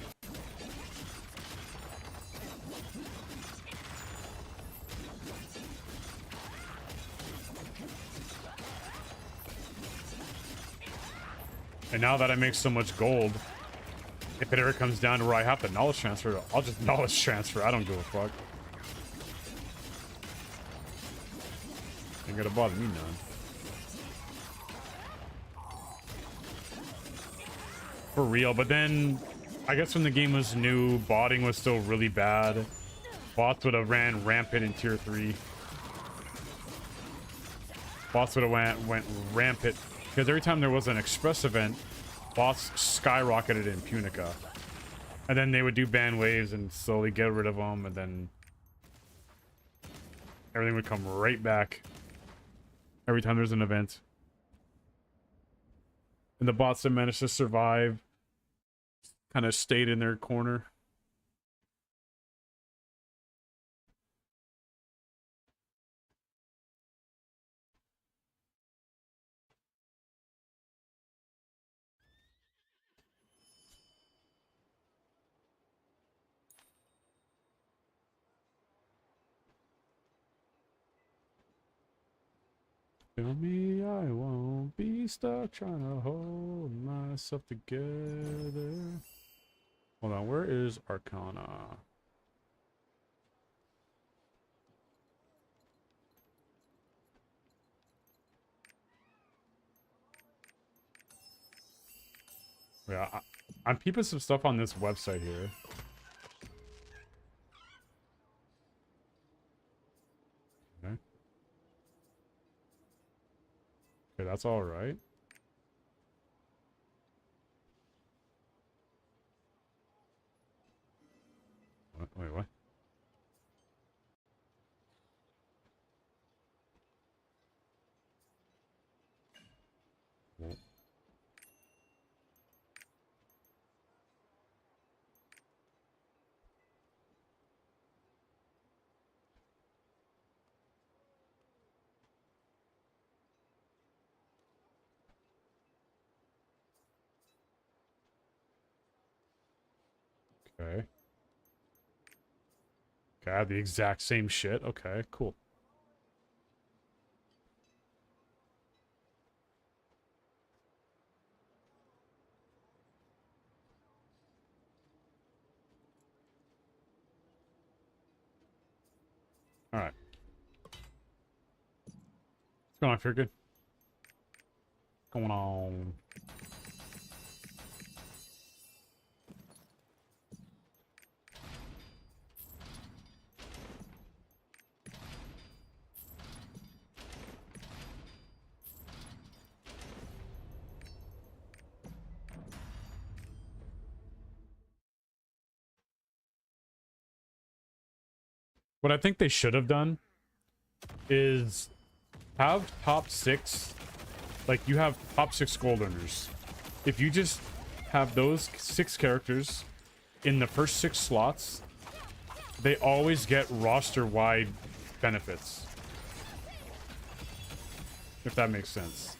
And now that I make so much gold, if it ever comes down to where I have to knowledge transfer, I'll just knowledge transfer. I don't give a fuck. Ain't gonna bother me none. For real, but then I guess when the game was new, botting was still really bad. Bots would have ran rampant in tier 3. Bots would have went rampant because every time there was an express event, bots skyrocketed in Punica. And then they would do ban waves and slowly get rid of them, and then everything would come right back every time there's an event. And the bots that managed to survive kind of stayed in their corner. Tell me I won't be stuck trying to hold myself together. Hold on, where is Arcana? Yeah, I'm peeping some stuff on this website here. Okay. Okay, that's all right. Wait, what? Whoa. Okay. Okay, I have the exact same shit. Okay, cool. All right. What's going on, Figure? What's going on? What I think they should have done is have top 6, like you have top 6 gold earners. If you just have those 6 characters in the first 6 slots, they always get roster-wide benefits. If that makes sense.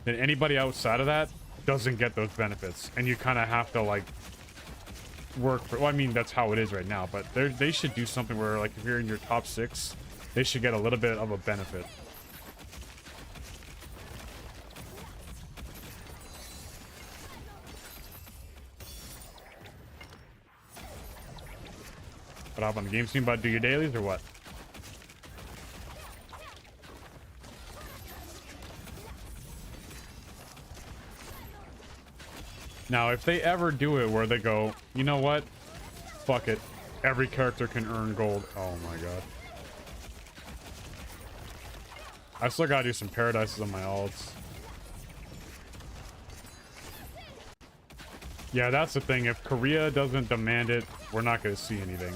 Then anybody outside of that doesn't get those benefits. And you kind of have to, like, work for... Well, I mean, that's how it is right now. But they should do something where, like, if you're in your top 6, they should get a little bit of a benefit. But hop on the game stream, but do your dailies or what? Now, if they ever do it where they go, you know what? Fuck it. Every character can earn gold. Oh my god. I still gotta do some paradises on my alts. Yeah, that's the thing. If Korea doesn't demand it, we're not gonna see anything.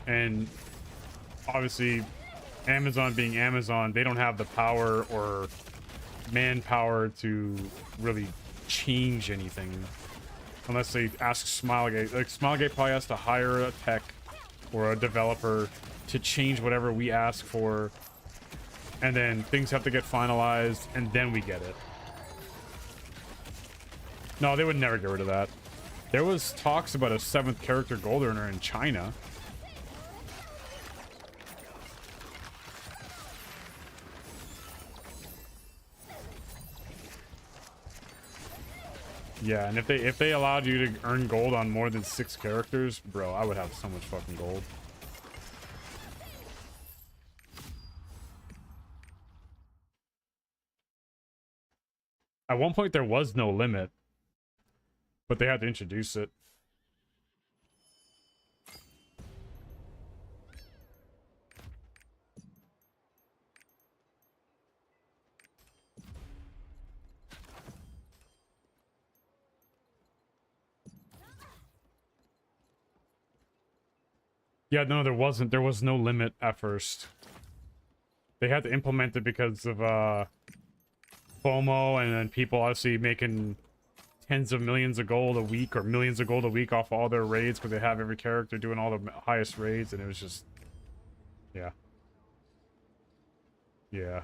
And obviously, Amazon being Amazon, they don't have the power or manpower to really change anything unless they ask Smilegate. Like, Smilegate probably has to hire a tech or a developer to change whatever we ask for, and then things have to get finalized, and then we get it. No, they would never get rid of that. There was talks about a 7th character gold earner in China. Yeah, and if they allowed you to earn gold on more than 6 characters, bro, I would have so much fucking gold. At one point there was no limit, but they had to introduce it. Yeah, no, there wasn't. There was no limit at first. They had to implement it because of FOMO, and then people obviously making tens of millions of gold a week or millions of gold a week off all their raids because they have every character doing all the highest raids, and it was just... Yeah. Yeah.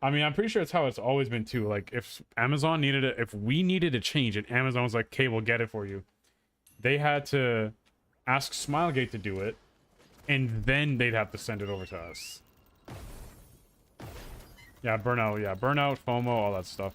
I mean, I'm pretty sure it's how it's always been too. Like, if Amazon needed it, if we needed a change and Amazon was like, okay, we'll get it for you, they had to ask Smilegate to do it, and then they'd have to send it over to us. Yeah, burnout. Yeah, burnout, FOMO, all that stuff.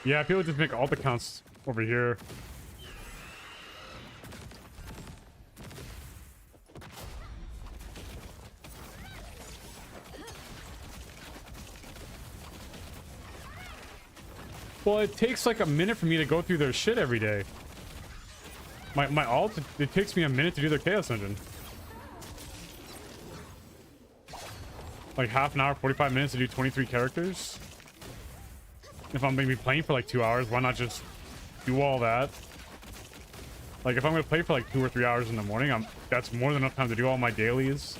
Yeah, people just make alt accounts over here. Well, it takes like a minute for me to go through their shit every day. My alt, it takes me a minute to do their Chaos Engine. Like half an hour, 45 minutes to do 23 characters. If I'm going to be playing for like 2 hours, why not just do all that? Like, if I'm going to play for like 2 or 3 hours in the morning, that's more than enough time to do all my dailies.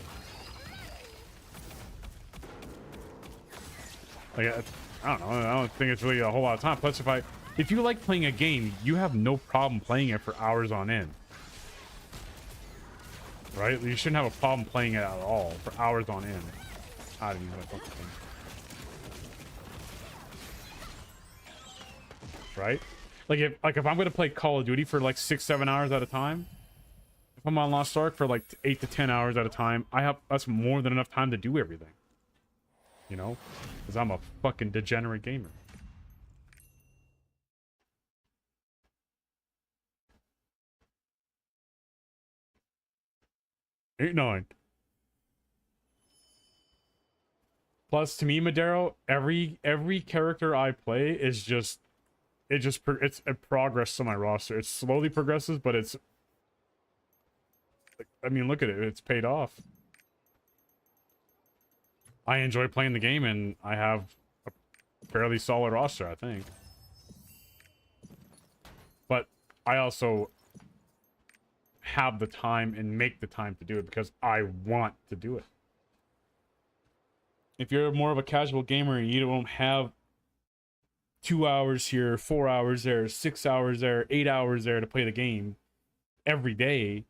Like, I don't know. I don't think it's really a whole lot of time. Plus, if you like playing a game, you have no problem playing it for hours on end. Right? You shouldn't have a problem playing it at all for hours on end. I didn't even know what fucking thing. right? Like if I'm gonna play Call of Duty for like 6-7 hours at a time, if I'm on Lost Ark for like 8 to 10 hours at a time, that's more than enough time to do everything. You know, because I'm a fucking degenerate gamer. 8-9. Plus, to me, Madero, every character I play is just it's a progress to my roster. It slowly progresses, but it's I mean, look at it. It's paid off. I enjoy playing the game, and I have a fairly solid roster, I think. But I also have the time and make the time to do it because I want to do it. If you're more of a casual gamer and you don't have 2 hours here, 4 hours there, 6 hours there, 8 hours there to play the game every day,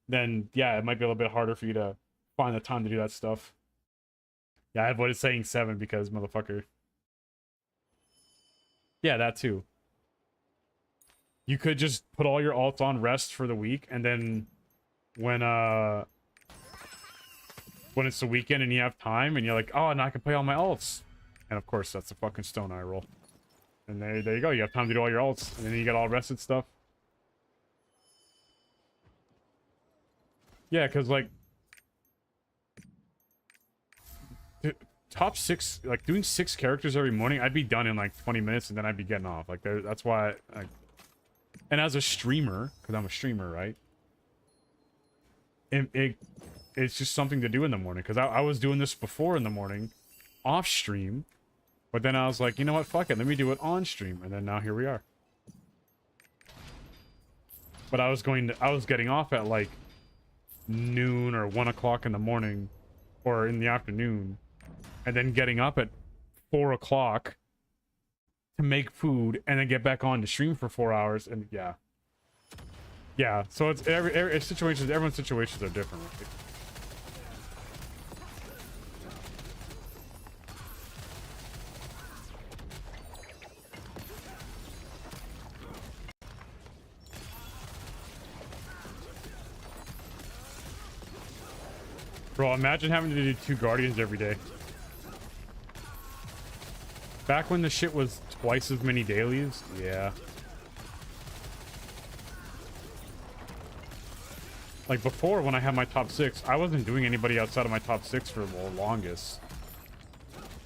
then yeah, it might be a little bit harder for you to find the time to do that stuff. Yeah, I avoided saying 7 because motherfucker. Yeah, that too. You could just put all your alts on rest for the week, and then when it's the weekend and you have time and you're like, oh, now I can play all my alts. And of course, that's a fucking stone eye roll. And there you go. You have time to do all your alts, and then you get all rested stuff. Yeah, because like top 6, like doing 6 characters every morning, I'd be done in like 20 minutes, and then I'd be getting off. Like that's why. And as a streamer, because I'm a streamer, right? It's just something to do in the morning. Because I was doing this before in the morning, off stream, but then I was like, you know what? Fuck it. Let me do it on stream, and then now here we are. But I was getting off at like noon or 1 o'clock in the morning, or in the afternoon, and then getting up at 4 o'clock to make food and then get back on to stream for 4 hours. And yeah, so it's everyone's situations are different, right? Bro, imagine having to do 2 Guardians every day. Back when the shit was twice as many dailies, yeah. Like before, when I had my top 6, I wasn't doing anybody outside of my top 6 for the longest.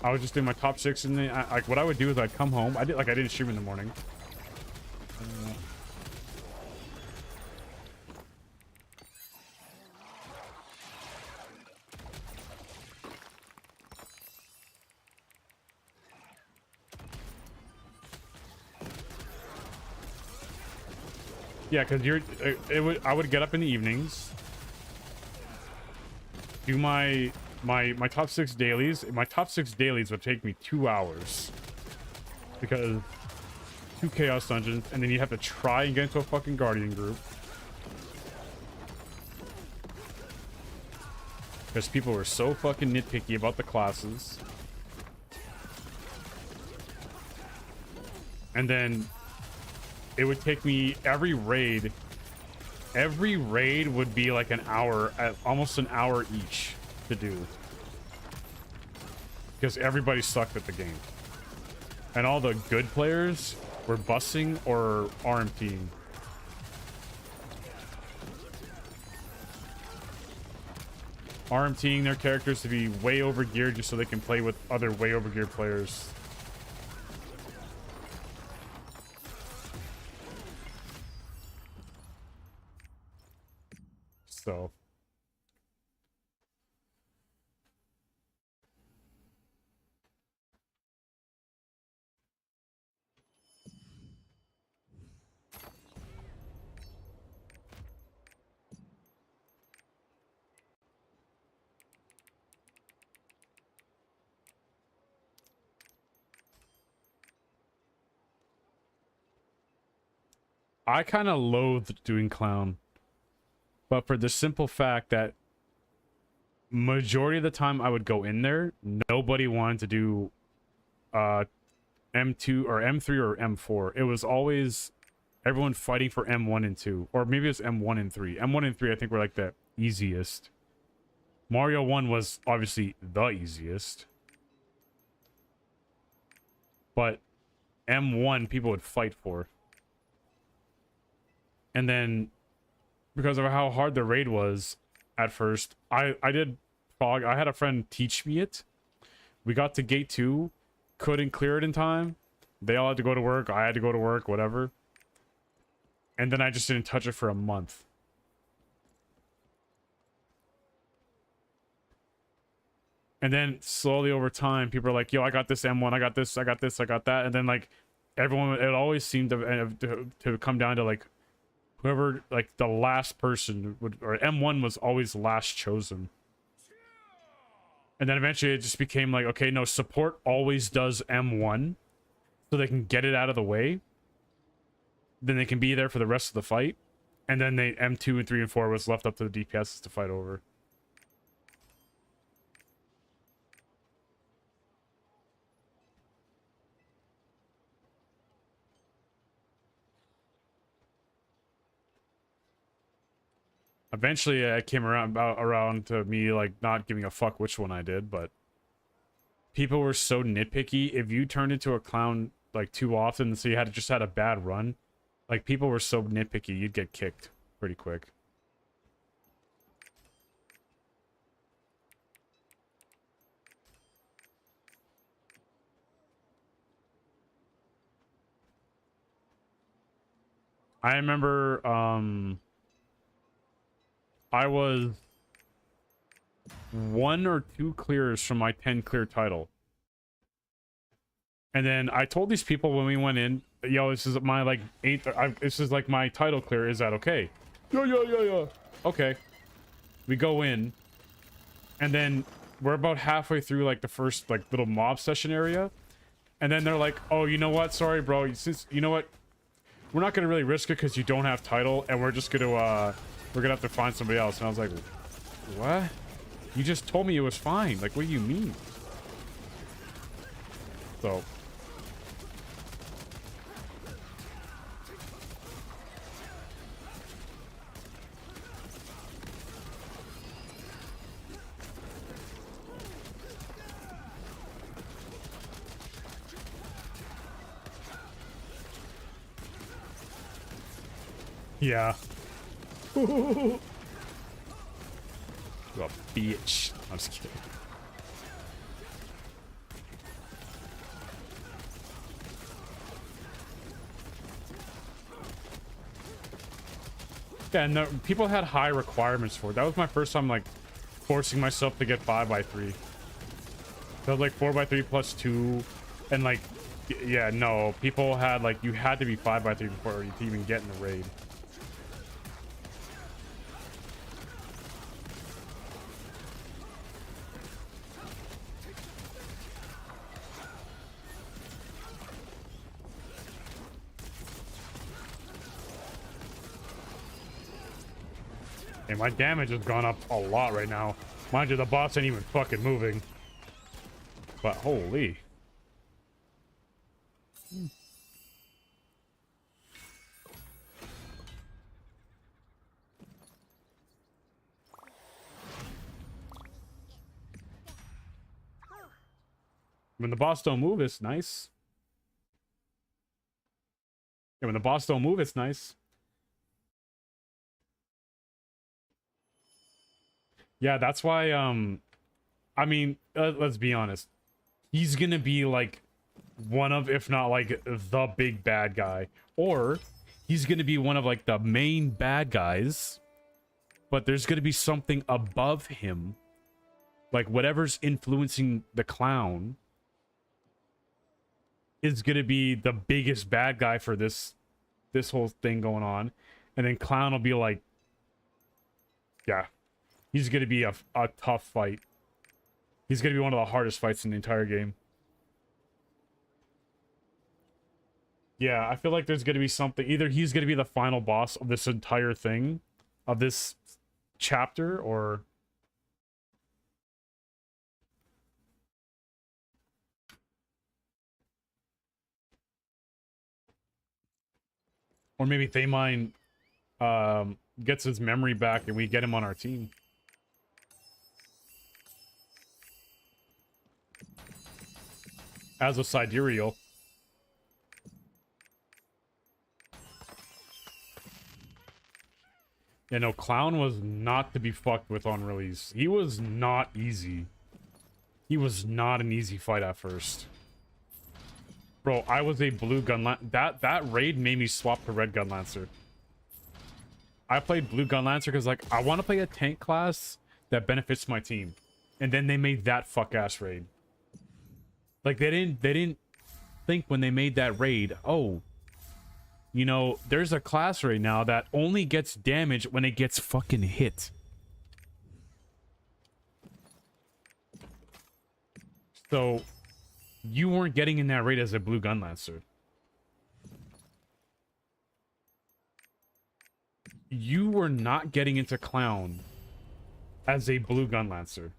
I was just doing my top 6, and then like what I would do is I'd come home. I didn't stream in the morning. Yeah, because I would get up in the evenings, do my top 6 dailies. My top 6 dailies would take me 2 hours because 2 chaos dungeons, and then you have to try and get into a fucking guardian group because people were so fucking nitpicky about the classes. And then it would take me every raid would be like an hour, almost an hour each to do, because everybody sucked at the game and all the good players were bussing or RMTing. RMTing their characters to be way over geared just so they can play with other way over geared players. So I kind of loathed doing clown, but for the simple fact that majority of the time I would go in there, nobody wanted to do M2 or M3 or M4. It was always everyone fighting for M1 and 2, or maybe it's M1 and 3. M1 and 3 I think were like the easiest. Mario 1 was obviously the easiest. But M1 people would fight for. And then because of how hard the raid was at first, I did fog. I had a friend teach me it. We got to gate 2, couldn't clear it in time. They all had to go to work, I had to go to work, whatever. And then I just didn't touch it for a month. And then slowly over time, people are like, yo, I got this M1, I got this, I got this, I got that. And then like everyone, it always seemed to come down to like whoever, like the last person would, or M1 was always last chosen. And then eventually it just became like, okay, no, support always does M1 so they can get it out of the way. Then they can be there for the rest of the fight. And then they M2 and 3 and 4 was left up to the DPS to fight over. Eventually it came around to me like not giving a fuck which one I did, but people were so nitpicky. If you turned into a clown like too often, so you had just had a bad run, like people were so nitpicky, you'd get kicked pretty quick. I remember I was 1 or 2 clears from my 10 clear title. And then I told these people when we went in, yo, this is my like 8th, this is like my title clear, is that okay? Yeah. Okay. We go in, and then we're about halfway through like the first like little mob session area. And then they're like, oh, you know what? Sorry, bro. Since, you know what? We're not gonna really risk it because you don't have title, and we're just gonna we're gonna have to find somebody else. And I was like, what? You just told me it was fine. Like, what do you mean? So yeah. You a bitch. I'm just kidding. Yeah, no, people had high requirements for it. That was my first time, like, forcing myself to get 5x3. That was like 4x3 plus 2. And, like, yeah, no. People had, like, you had to be 5x3 before you could even get in the raid. And my damage has gone up a lot right now. Mind you, the boss ain't even fucking moving. But holy. When the boss don't move, it's nice. Yeah, when the boss don't move, it's nice. Yeah, that's why, I mean, let's be honest. He's gonna be, like, one of, if not, like, the big bad guy. Or, he's gonna be one of, like, the main bad guys. But there's gonna be something above him. Like, whatever's influencing the clown is gonna be the biggest bad guy for this whole thing going on. And then clown will be like, yeah. He's going to be a tough fight. He's going to be one of the hardest fights in the entire game. Yeah, I feel like there's going to be something. Either he's going to be the final boss of this entire thing, of this chapter, or... Or maybe Thaymine gets his memory back and we get him on our team. As a sidereal. Yeah, no, Clown was not to be fucked with on release. He was not easy. He was not an easy fight at first. Bro, I was a blue gun that raid made me swap to red gun lancer. I played blue gun lancer because like I want to play a tank class that benefits my team. And then they made that fuck ass raid. Like they didn't think when they made that raid, oh, you know, there's a class right now that only gets damage when it gets fucking hit. So you weren't getting in that raid as a blue gun lancer. You were not getting into Clown as a blue gun lancer.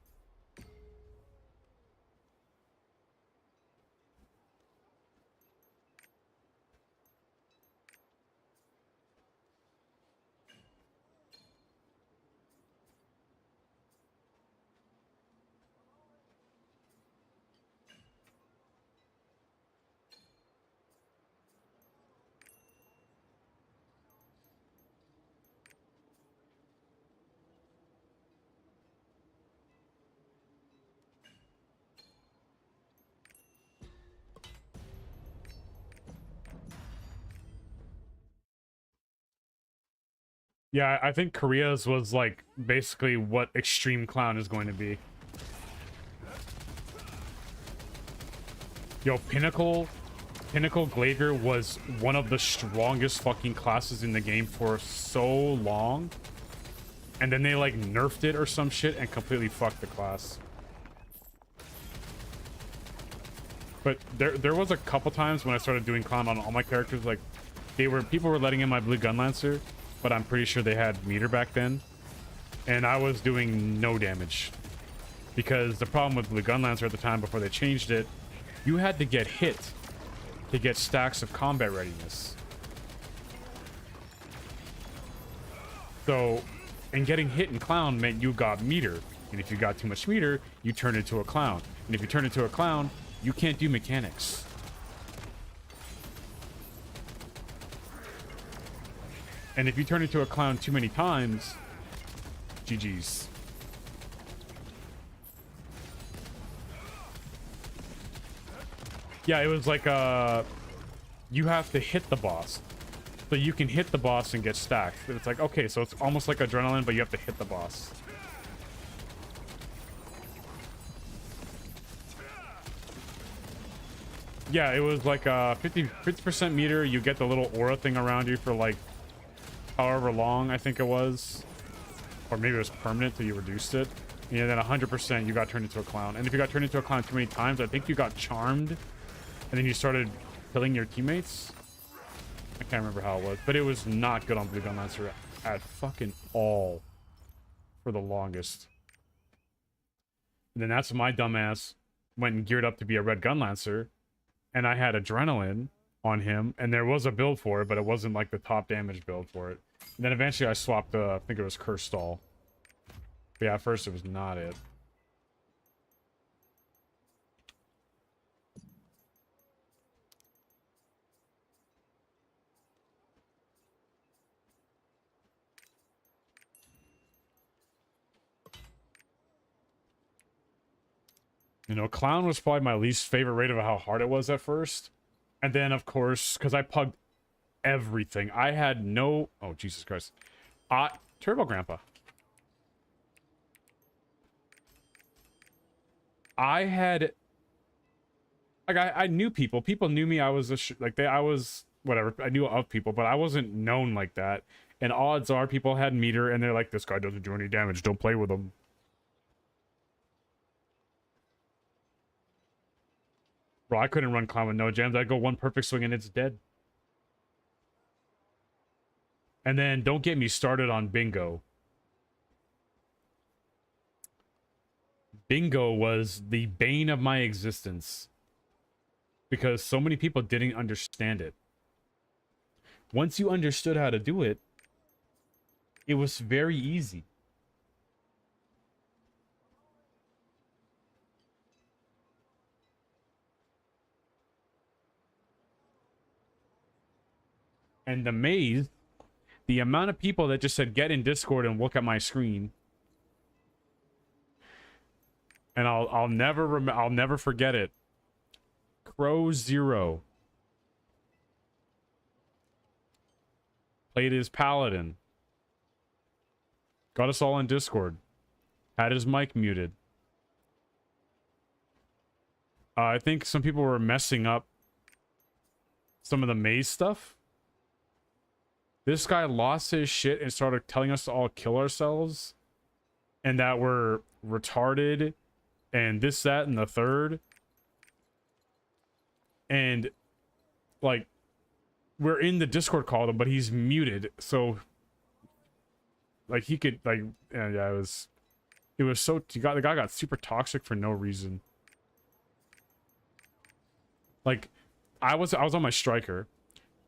Yeah, I think Korea's was like basically what Extreme Clown is going to be. Yo, Pinnacle Glaiver was one of the strongest fucking classes in the game for so long. And then they like nerfed it or some shit and completely fucked the class. But there was a couple times when I started doing Clown on all my characters, like people were letting in my blue gun lancer, but I'm pretty sure they had meter back then. And I was doing no damage. Because the problem with blue gun lancer at the time before they changed it, you had to get hit to get stacks of combat readiness. So, and getting hit in Clown meant you got meter. And if you got too much meter, you turn into a Clown. And if you turn into a Clown, you can't do mechanics. And if you turn into a Clown too many times, GG's. Yeah, it was like, you have to hit the boss. So you can hit the boss and get stacked. It's like, okay, so it's almost like adrenaline, but you have to hit the boss. Yeah, it was like 50% meter. You get the little aura thing around you for like however long, I think it was. Or maybe it was permanent till you reduced it. And then 100% you got turned into a Clown. And if you got turned into a Clown too many times, I think you got charmed. And then you started killing your teammates. I can't remember how it was. But it was not good on Blue Gun Lancer at fucking all. For the longest. And then that's when my dumbass went and geared up to be a Red Gun Lancer. And I had Adrenaline on him. And there was a build for it, but it wasn't like the top damage build for it. And then eventually I swapped, I think it was Curse Stall. But yeah, at first it was not it. You know, Clown was probably my least favorite rate of how hard it was at first. And then, of course, because I pugged everything. I had no... Oh, Jesus Christ. Turbo Grandpa. I had... Like, I knew people. People knew me. I was I was... Whatever. I knew of people, but I wasn't known like that. And odds are people had meter, and they're like, this guy doesn't do any damage. Don't play with him. Bro, I couldn't run Clown with no jams. I'd go one perfect swing and it's dead. And then don't get me started on Bingo. Bingo was the bane of my existence. Because so many people didn't understand it. once you understood how to do it, it was very easy. And the maze, the amount of people that just said, get in Discord and look at my screen. And I'll never forget it. Crow Zero played his paladin. Got us all in Discord. Had his mic muted. I think some people were messing up some of the maze stuff. This guy lost his shit and started telling us to all kill ourselves. And that we're retarded. And this, that, and the third. And, like, we're in the Discord call, but he's muted. So, like, he could, like, yeah, it was so, the guy got super toxic for no reason. Like, I was on my striker.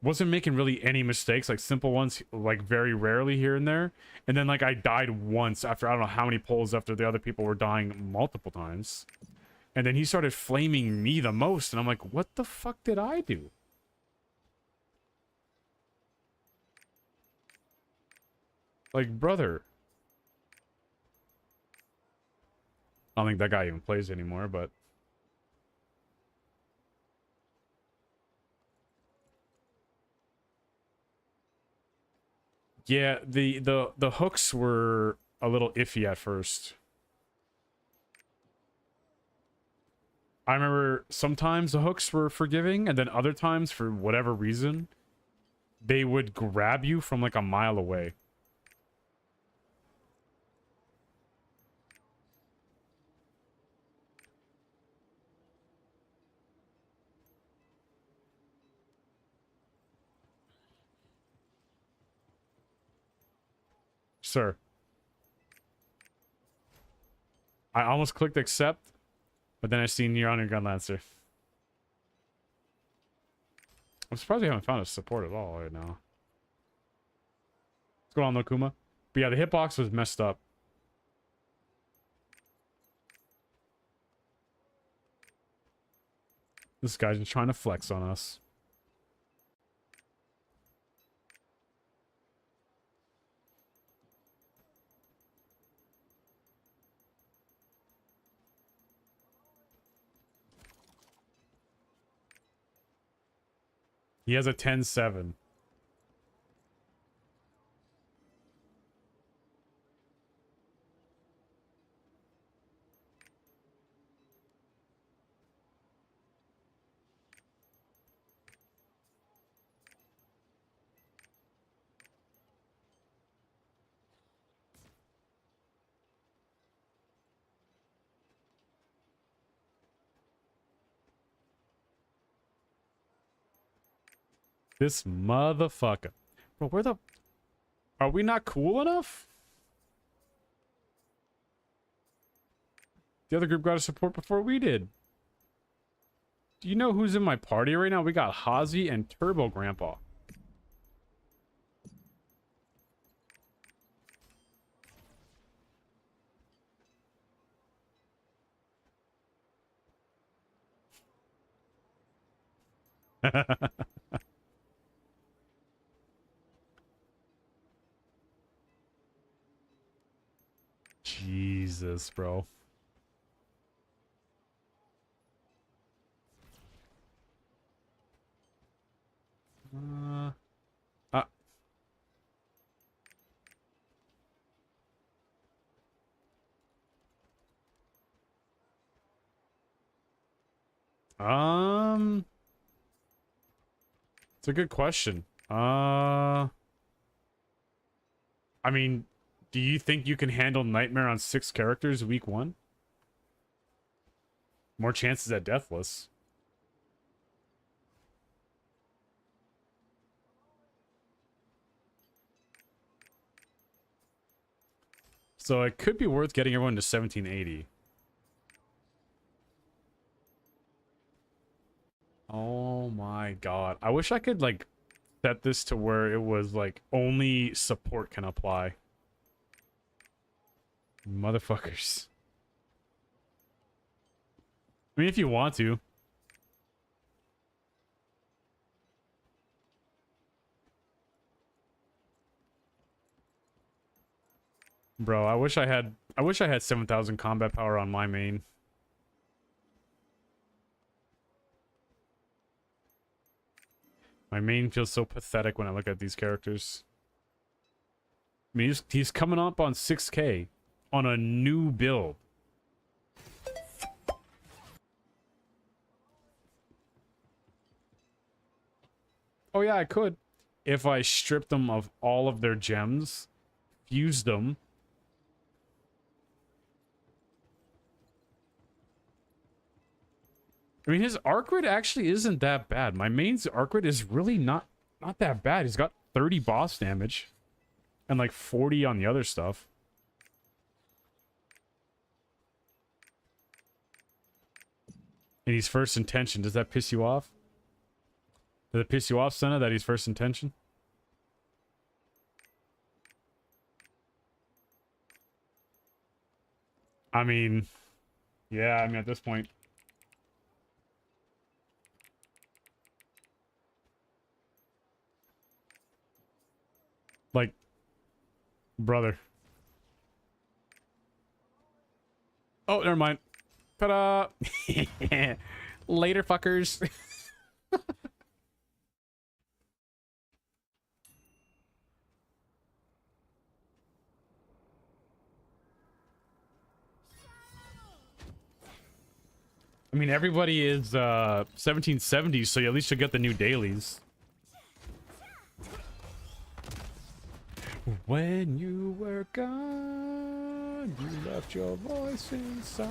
Wasn't making really any mistakes, like simple ones, like very rarely here and there. And then like I died once after I don't know how many pulls after the other people were dying multiple times. And then he started flaming me the most. And I'm like, what the fuck did I do? Like, brother. I don't think that guy even plays anymore, but... Yeah, the hooks were a little iffy at first. I remember sometimes the hooks were forgiving, and then other times, for whatever reason, they would grab you from like a mile away. Sir. I almost clicked accept, but then I seen you're on your gun lancer. I'm surprised we haven't found a support at all right now. What's going on, Nokuma? But yeah, the hitbox was messed up. This guy's just trying to flex on us. He has a 10-7. This motherfucker. Bro, where the... Are we not cool enough? The other group got a support before we did. Do you know who's in my party right now? We got Hazi and Turbo Grandpa. Jesus, bro. Uh, uh, it's a good question. I mean, do you think you can handle Nightmare on 6 characters week 1? More chances at Deathless. So it could be worth getting everyone to 1780. Oh my god. I wish I could, like, set this to where it was like only support can apply. Motherfuckers. I mean, if you want to. Bro, I wish I had 7,000 combat power on my main. My main feels so pathetic when I look at these characters. I mean, he's coming up on 6K on a new build. Oh yeah, I could. If I stripped them of all of their gems, fused them. I mean, his arc rate actually isn't that bad. My main's arc rate is really not that bad. He's got 30 boss damage and like 40 on the other stuff. And he's first intention. Does that piss you off? Does it piss you off, Senna, that he's first intention? I mean, yeah, I mean, at this point. Like, brother. Oh, never mind. Ta-da! Later, fuckers. I mean, everybody is 1770s, so you at least should get the new dailies. When you were gone, you left your voice inside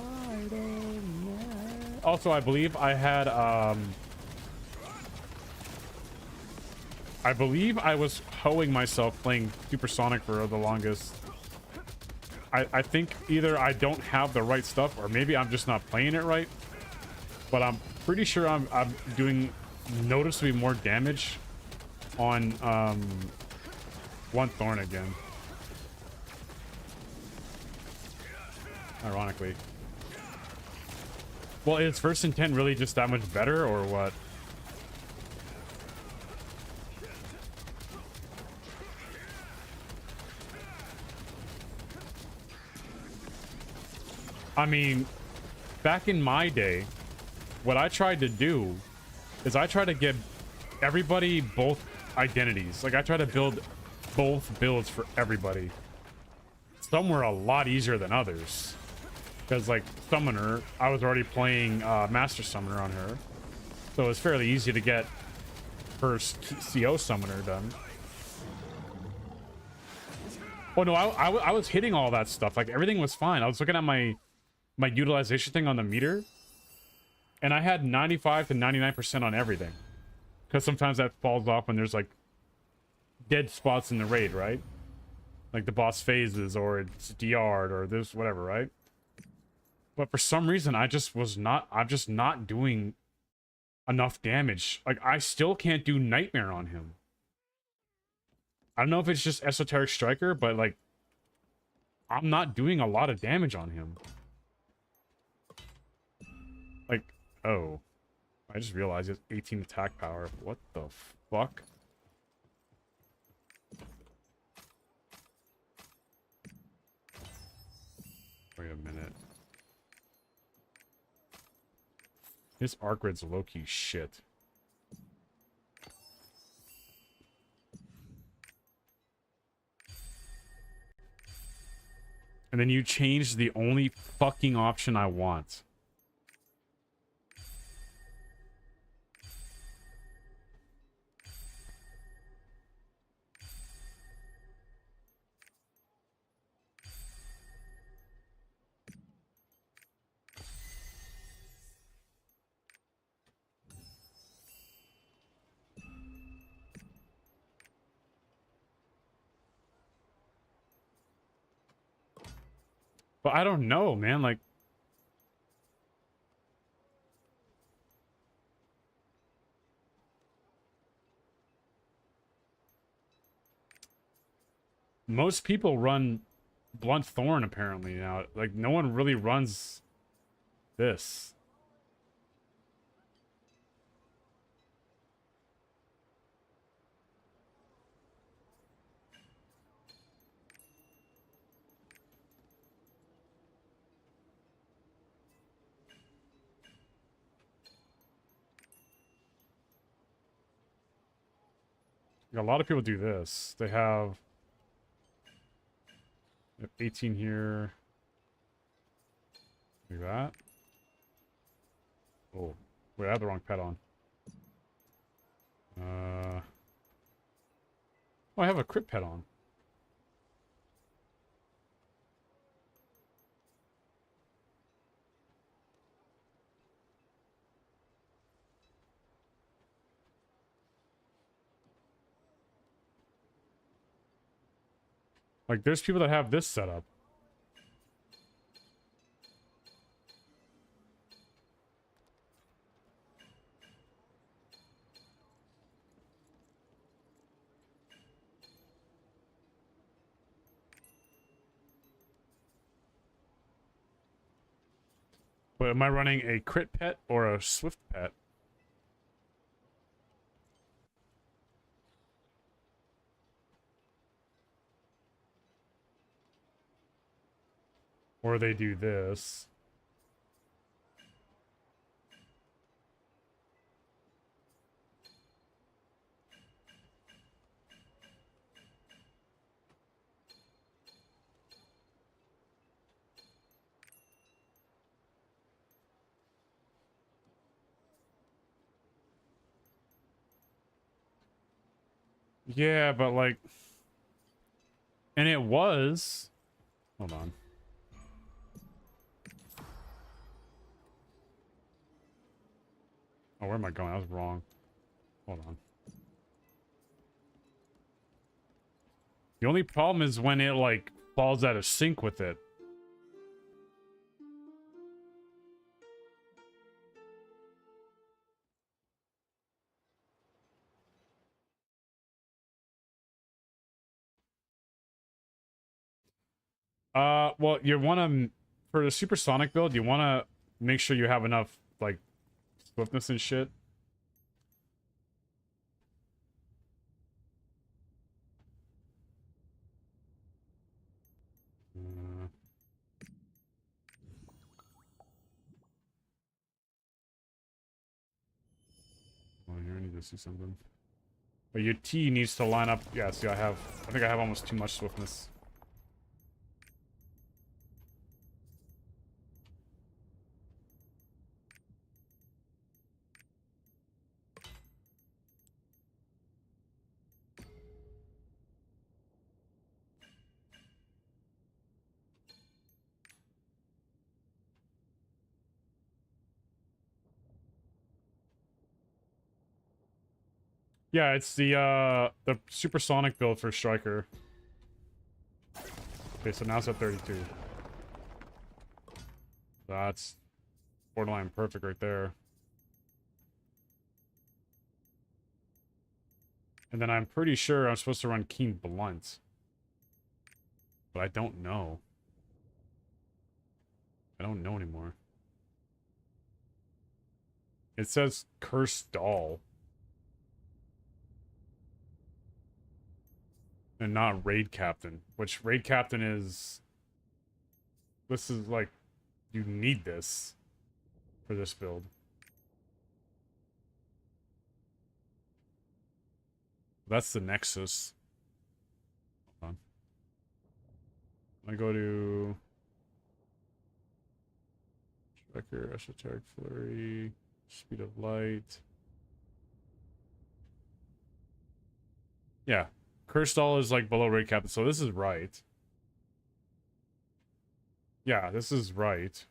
of me. Also, I believe I had I believe I was hoeing myself playing Supersonic for the longest. I think either I don't have the right stuff or maybe I'm just not playing it right. But I'm pretty sure I'm doing noticeably more damage on one Thorn again. Ironically. Well, is first intent really just that much better or what? I mean, back in my day, what I tried to do is I tried to get everybody both identities. Like, I tried to build both builds for everybody. Some were a lot easier than others. Because, like, Summoner, I was already playing Master Summoner on her. So it was fairly easy to get her CO Summoner done. Oh, no, I was hitting all that stuff. Like, everything was fine. I was looking at my utilization thing on the meter. And I had 95 to 99% on everything. Because sometimes that falls off when there's, like, dead spots in the raid, right? Like the boss phases, or it's DR'd, or this, whatever, right? But for some reason, I'm just not doing enough damage. Like, I still can't do Nightmare on him. I don't know if it's just Esoteric Striker, but, like, I'm not doing a lot of damage on him. Like, oh. I just realized he has 18 attack power. What the fuck? Wait a minute. His arc rate's low-key shit. And then you changed the only fucking option I want. But I don't know, man. Like, most people run Blunt Thorn apparently now. Like, no one really runs this. A lot of people do this. They have 18 here. Like that. Oh, wait, I have the wrong pet on. Oh, I have a crit pet on. Like, there's people that have this set up. But am I running a crit pet or a swift pet? Or they do this. Yeah, but like... And it was... Hold on. Oh, where am I going? I was wrong. Hold on. The only problem is when it, like, falls out of sync with it. Well, you want to... For the supersonic build, you want to make sure you have enough, like, swiftness and shit. Oh, here I need to see something. But your T needs to line up. Yeah, see, I think I have almost too much swiftness. Yeah, it's the supersonic build for Striker. Okay, so now it's at 32. That's borderline perfect right there. And then I'm pretty sure I'm supposed to run Keen Blunt. But I don't know. I don't know anymore. It says Cursed Doll. And not Raid Captain. Which Raid Captain is... This is like... You need this. For this build. That's the Nexus. Hold on. I go to... Striker, Esoteric Flurry... Speed of Light... Yeah. Cursed Doll is like below Raid Captain, so this is right. Yeah, this is right.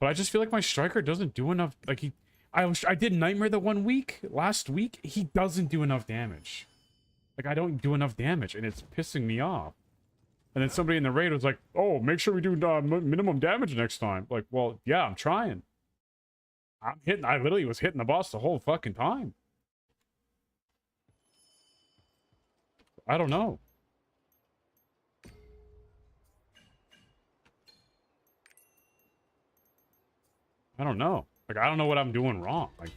But I just feel like my Striker doesn't do enough. Like I did Nightmare the 1 week last week. He doesn't do enough damage. Like I don't do enough damage, and it's pissing me off. And then somebody in the raid was like, "Oh, make sure we do minimum damage next time." Like, well, yeah, I'm trying. I literally was hitting the boss the whole fucking time. I don't know. I don't know. Like, I don't know what I'm doing wrong. Like,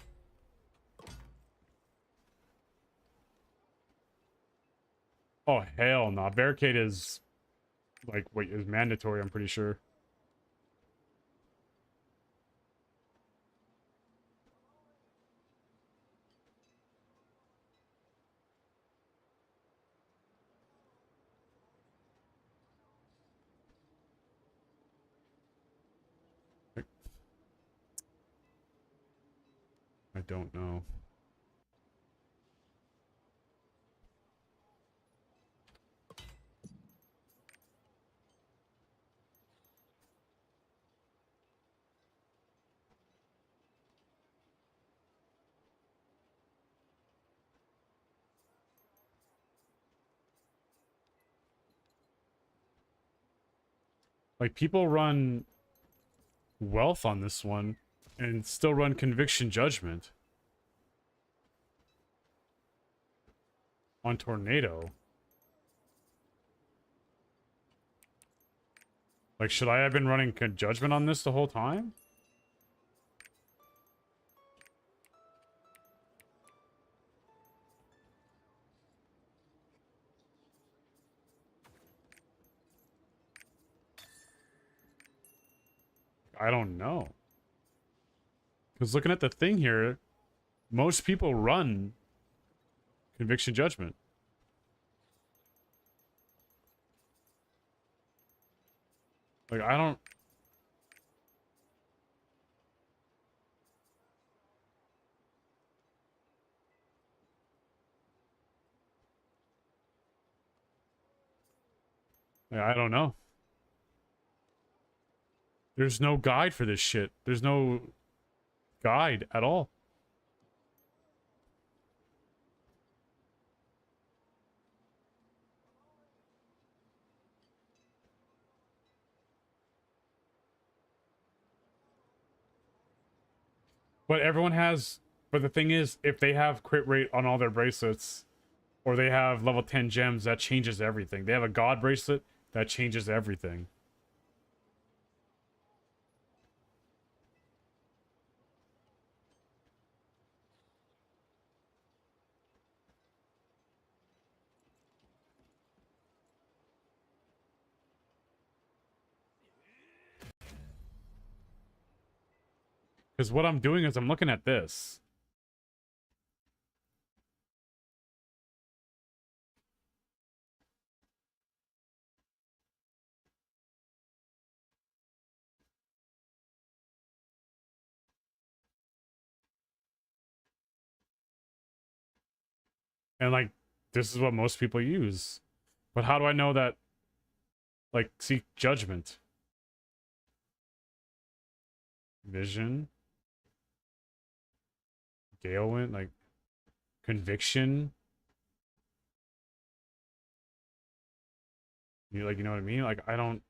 oh, hell no. Barricade is, like, wait, is mandatory, I'm pretty sure. Like, I don't know. Like, people run wealth on this one and still run conviction judgment on tornado. Like, should I have been running judgment on this the whole time? I don't know. Because looking at the thing here, most people run conviction judgment. Like, I don't... Like, I don't know. There's no guide for this shit. There's no guide at all. But everyone has... But the thing is, if they have crit rate on all their bracelets, or they have level 10 gems, that changes everything. They have a god bracelet, that changes everything. Because what I'm doing is I'm looking at this. And, like, this is what most people use. But how do I know that, like, see, judgment. Vision. Galewind, like, conviction. You know what I mean? Like, I don't...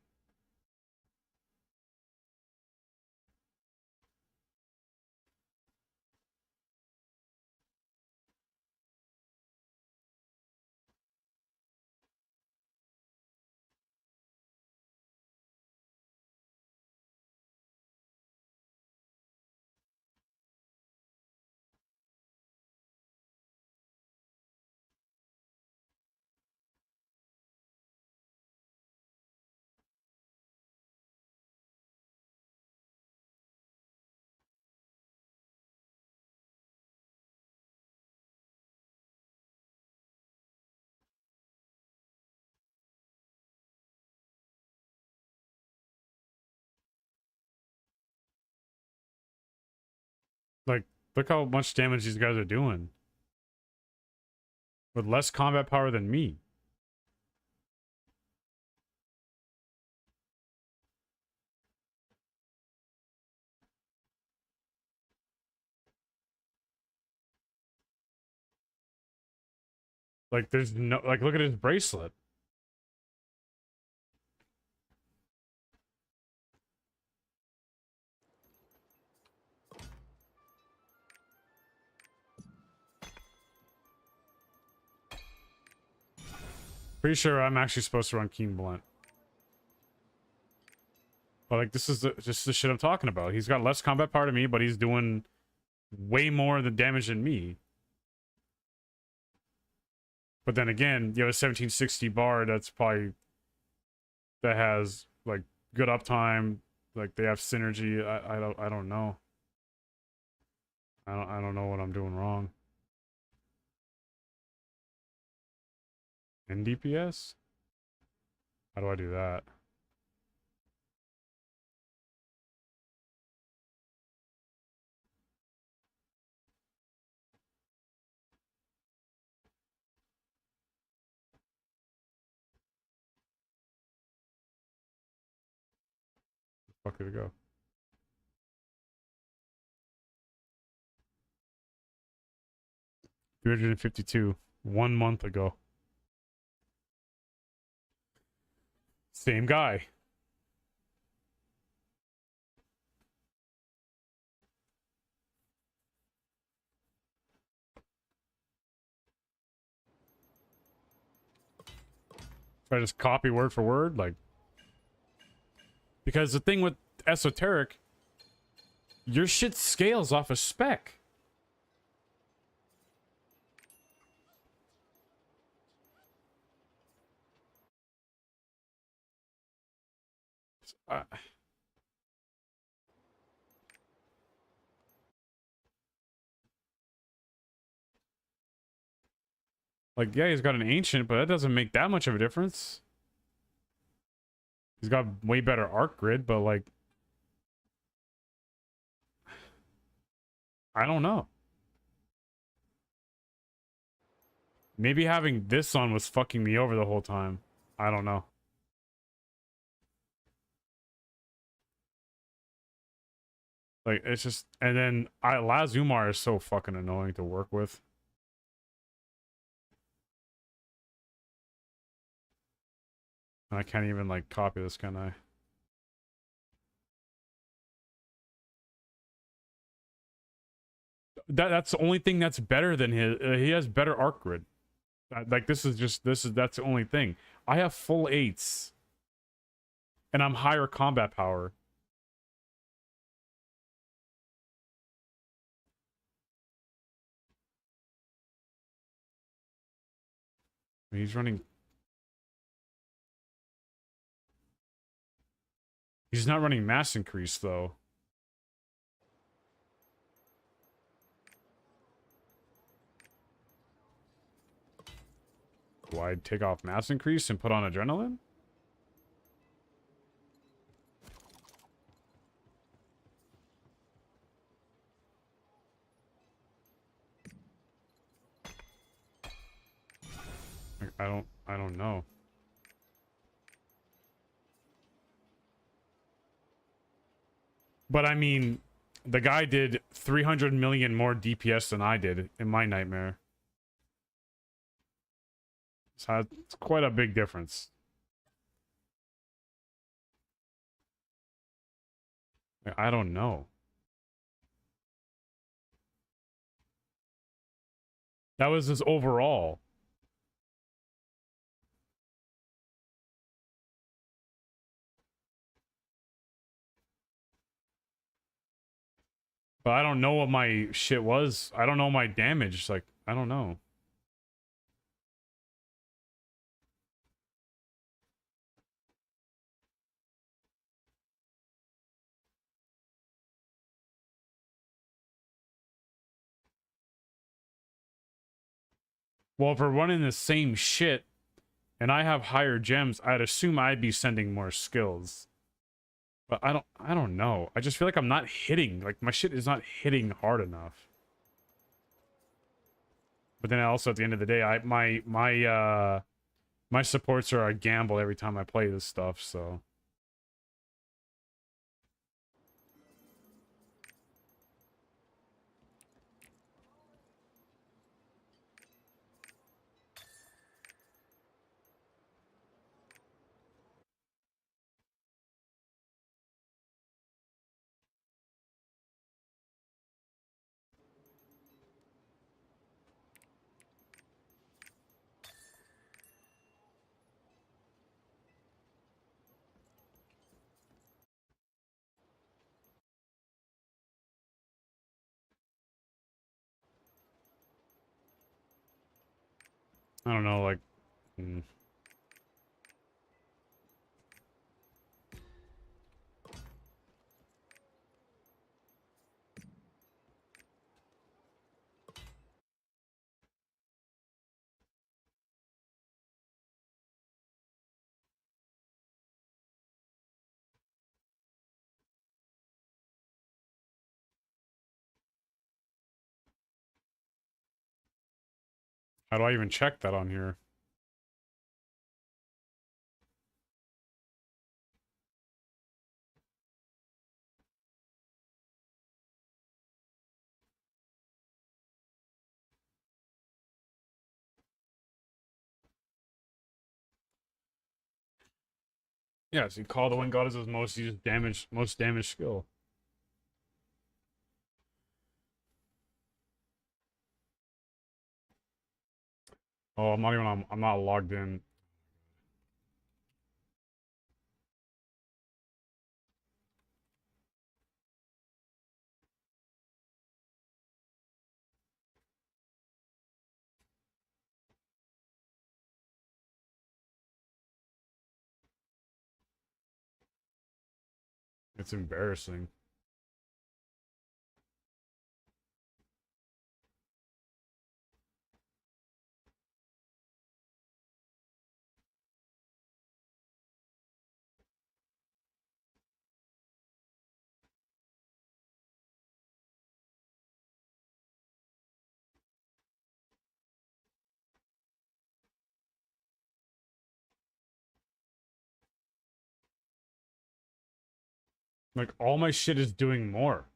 Like, look how much damage these guys are doing. With less combat power than me. Like, there's no... Like, look at his bracelet. Pretty sure I'm actually supposed to run Keen Blunt. But like, this is just the shit I'm talking about. He's got less combat power to me, but he's doing way more the damage than me. But then again, you have a 1760 bar that has like good uptime, like they have synergy. I don't know. I don't know what I'm doing wrong. And DPS? How do I do that? Fuck did it go? 352 1 month ago. Same guy. If I just copy word for word, like, because the thing with esoteric, your shit scales off a spec. Like, yeah, he's got an ancient, but that doesn't make that much of a difference. He's got way better arc grid, but like, I don't know. Maybe having this on was fucking me over the whole time. I don't know. Like, it's just, and then Laz Umar is so fucking annoying to work with. And I can't even like copy this, can I? That's the only thing that's better than his. He has better arc grid. Like that's the only thing. I have full 8s, and I'm higher combat power. He's running. He's not running mass increase though. Do I take off mass increase and put on adrenaline? I don't know. But I mean, the guy did 300 million more DPS than I did in my nightmare. So it's quite a big difference. I don't know. That was his overall. But I don't know what my shit was. I don't know my damage. Like, I don't know. Well, if we're running the same shit and I have higher gems, I'd assume I'd be sending more skills. But I don't know. I just feel like I'm not hitting. Like my shit is not hitting hard enough. But then also at the end of the day, my supports are a gamble every time I play this stuff, so I don't know, like... mm. How do I even check that on here? Yeah, so you call the Wind God as his most damaged skill. Oh, I'm not logged in. It's embarrassing. Like, all my shit is doing more.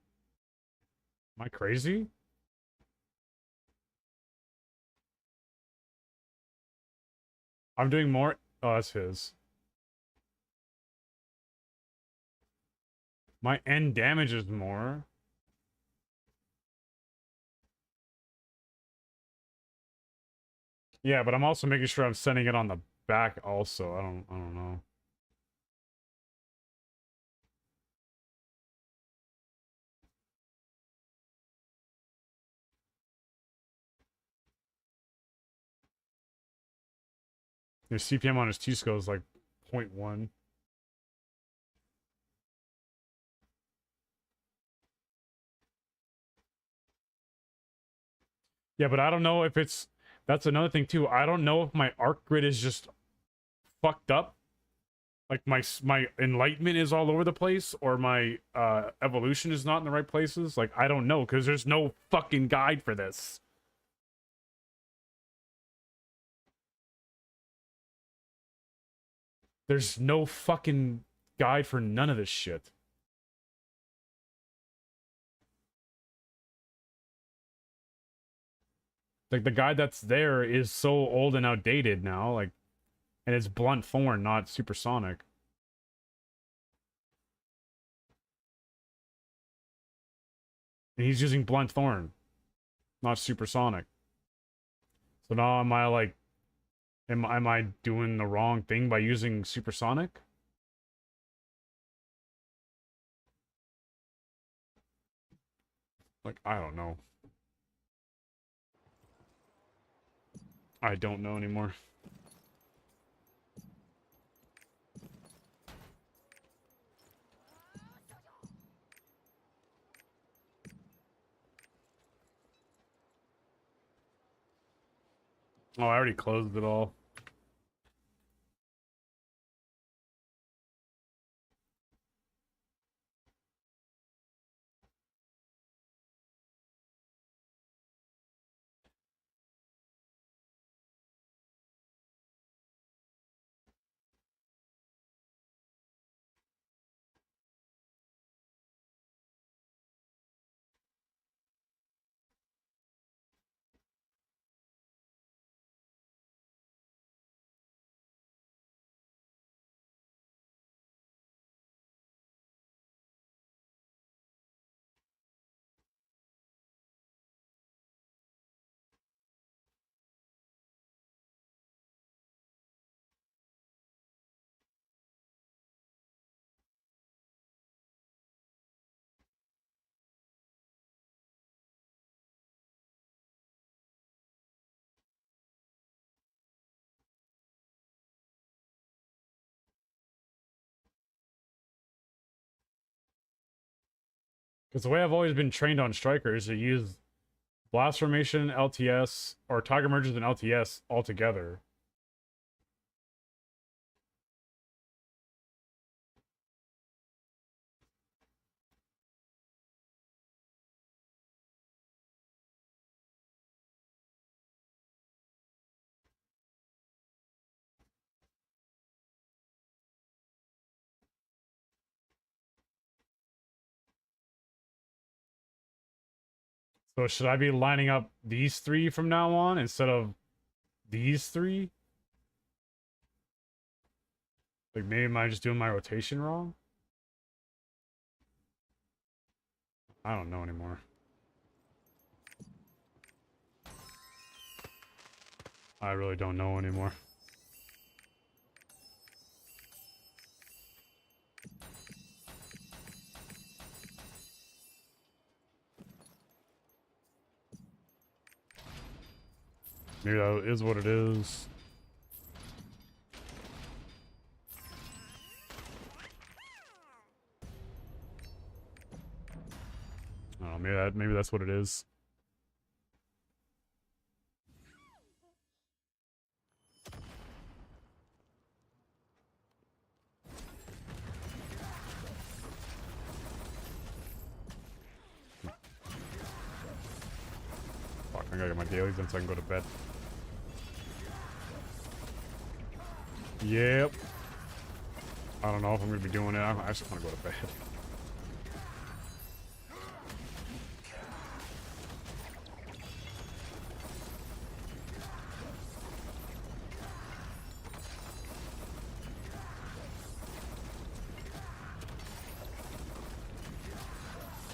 Am I crazy? I'm doing more. Oh, that's his. My end damage is more. Yeah, but I'm also making sure I'm sending it on the back also. I don't know. Your CPM on his T-Skill is like 0.1. Yeah, but I don't know if it's... That's another thing too. I don't know if my arc grid is just fucked up. Like my enlightenment is all over the place, or my evolution is not in the right places. Like, I don't know, because there's no fucking guide for this. There's no fucking guide for none of this shit. Like, the guide that's there is so old and outdated now, like, and it's blunt thorn, not supersonic. And he's using blunt thorn, not supersonic. So now am I like, am I doing the wrong thing by using supersonic? Like, I don't know. I don't know anymore. Oh, I already closed it all. Because the way I've always been trained on Striker is to use Blast Formation, LTS, or Tiger Merges and LTS all together. So should I be lining up these three from now on instead of these three? Like, maybe am I just doing my rotation wrong? I don't know anymore. I really don't know anymore. Maybe that is what it is. I don't know, maybe that's what it is. Fuck, I gotta get my dailies in so I can go to bed. Yep. I don't know if I'm gonna be doing it. I just wanna go to bed.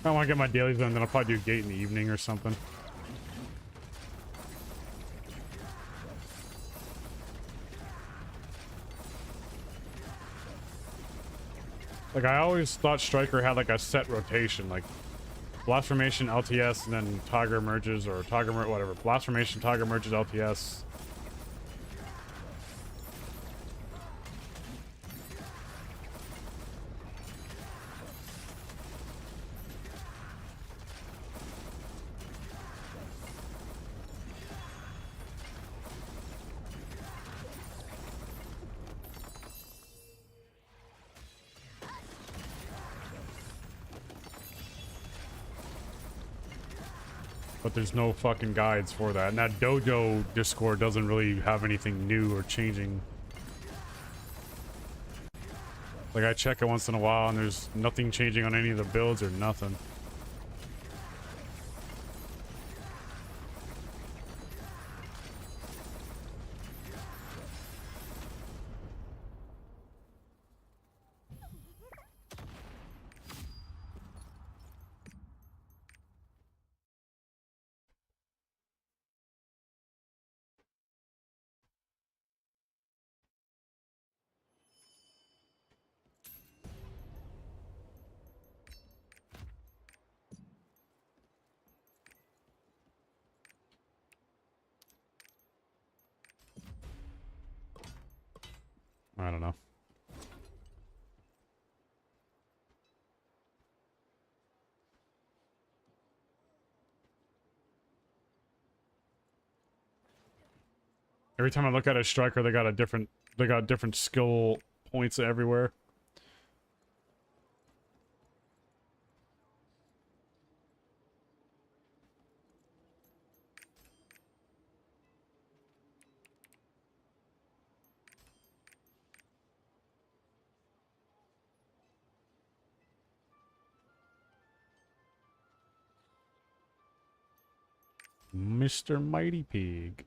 I want to get my dailies done, then I'll probably do gate in the evening or something. Like, I always thought Striker had like a set rotation, like Blast Formation, LTS, and then Tiger Merges, or whatever. Blast Formation, Tiger Merges, LTS. But there's no fucking guides for that. And that dojo Discord doesn't really have anything new or changing. Like, I check it once in a while and there's nothing changing on any of the builds or nothing. I don't know. Every time I look at a Striker, they got different skill points everywhere. Mr. Mighty Pig.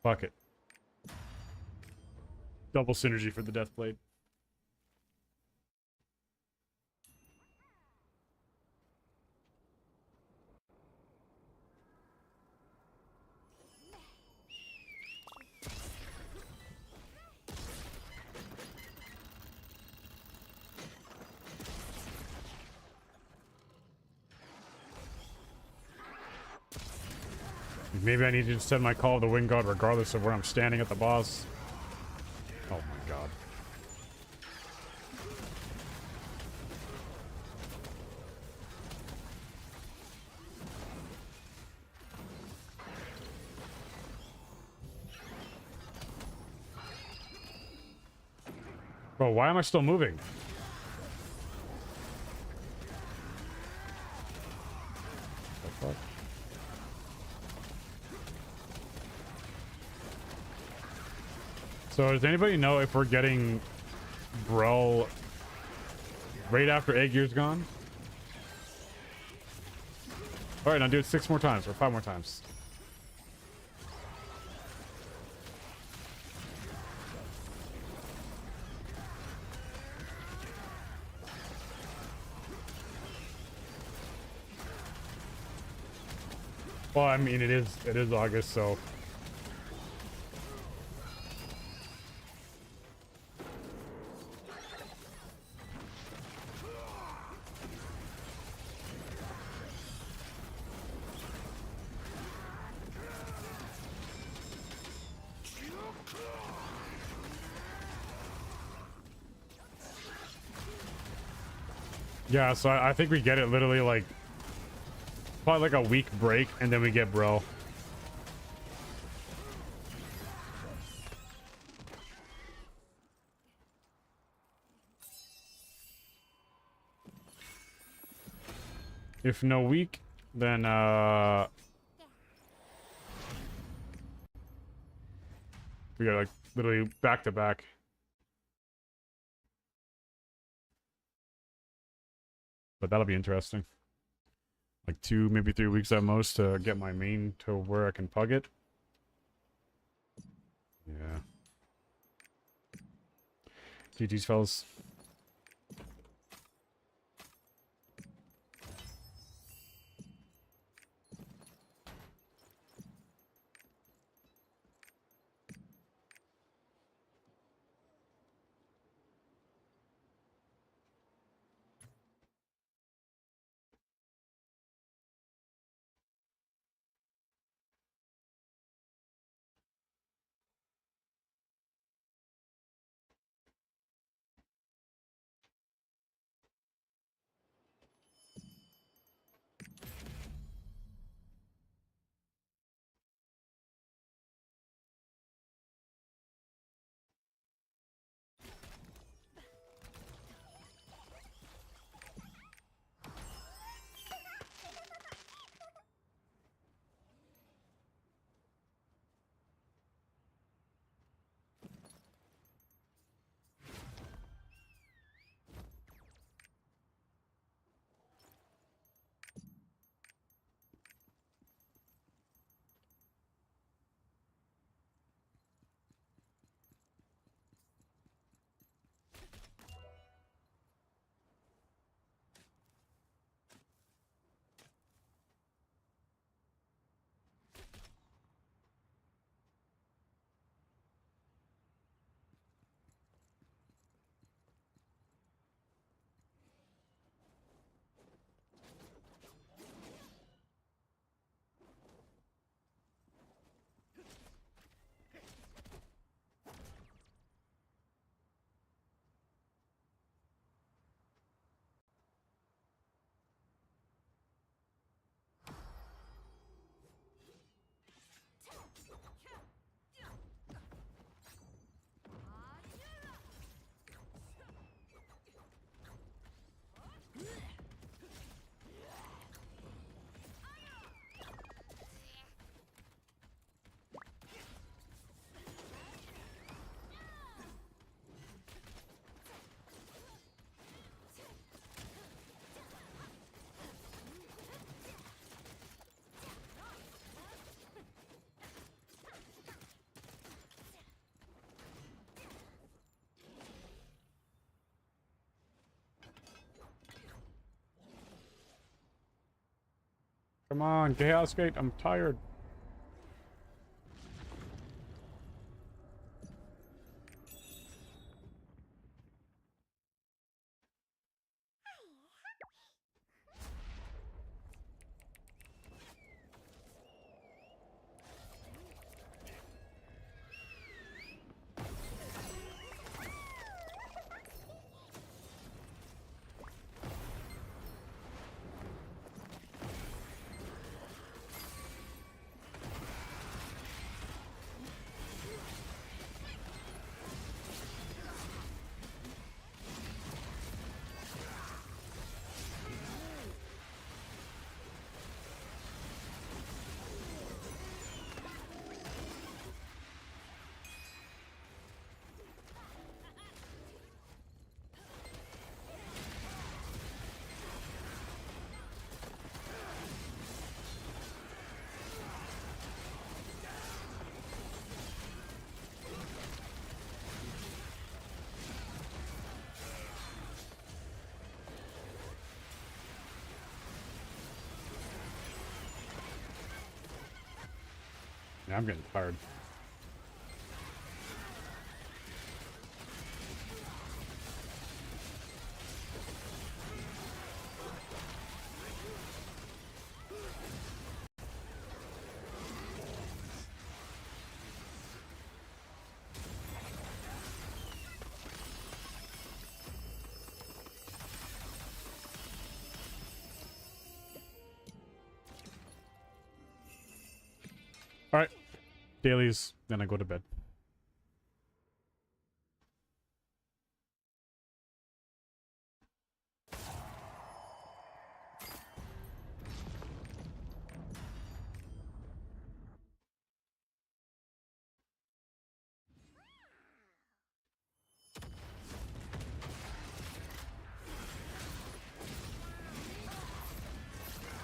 Fuck it. Double synergy for the Deathblade. Maybe I need to send my call to Wingard regardless of where I'm standing at the boss. Oh my god. Bro, why am I still moving? The fuck? So does anybody know if we're getting Brel right after Egg Year's gone? Alright, now do it 6 more times or 5 more times. Well, I mean, it is August, so. Yeah, so I think we get it literally like probably like a week break and then we get Bro. If no week, then we got like literally back to back. But that'll be interesting. Like 2, maybe 3 weeks at most to get my main to where I can pug it. Yeah. GG's, fellas. Come on, Chaos Gate, I'm tired. Yeah, I'm getting tired. All right, dailies, then I go to bed.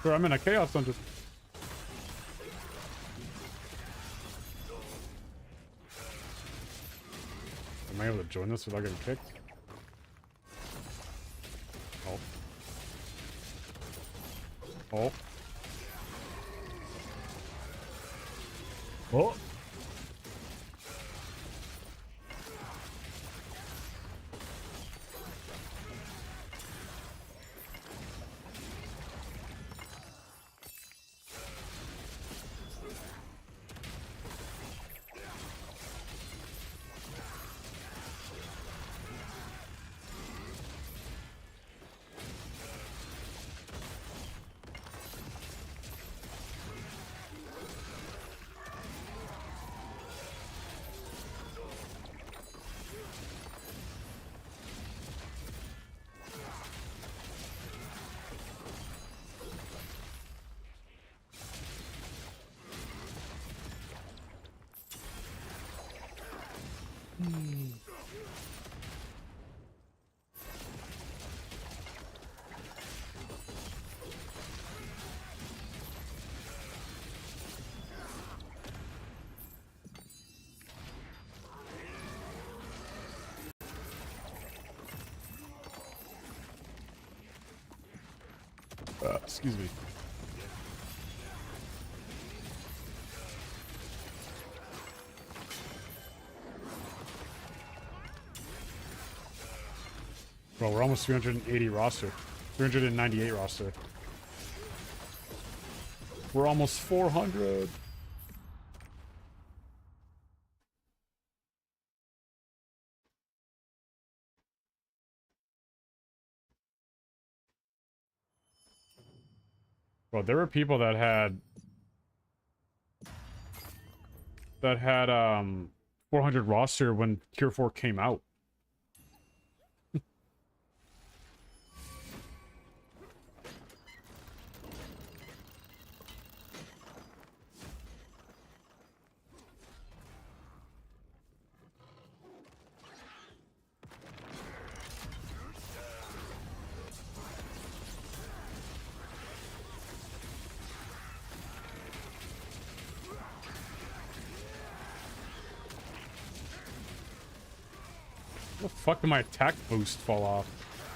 Sure, I'm in a chaos dungeon. Am I able to join this without getting kicked? Oh. Oh. Oh. Excuse me. Bro, we're almost 380 roster. 398 roster. We're almost 400. Bro, there were people that had 400 roster when Tier 4 came out. How the fuck did my attack boost fall off?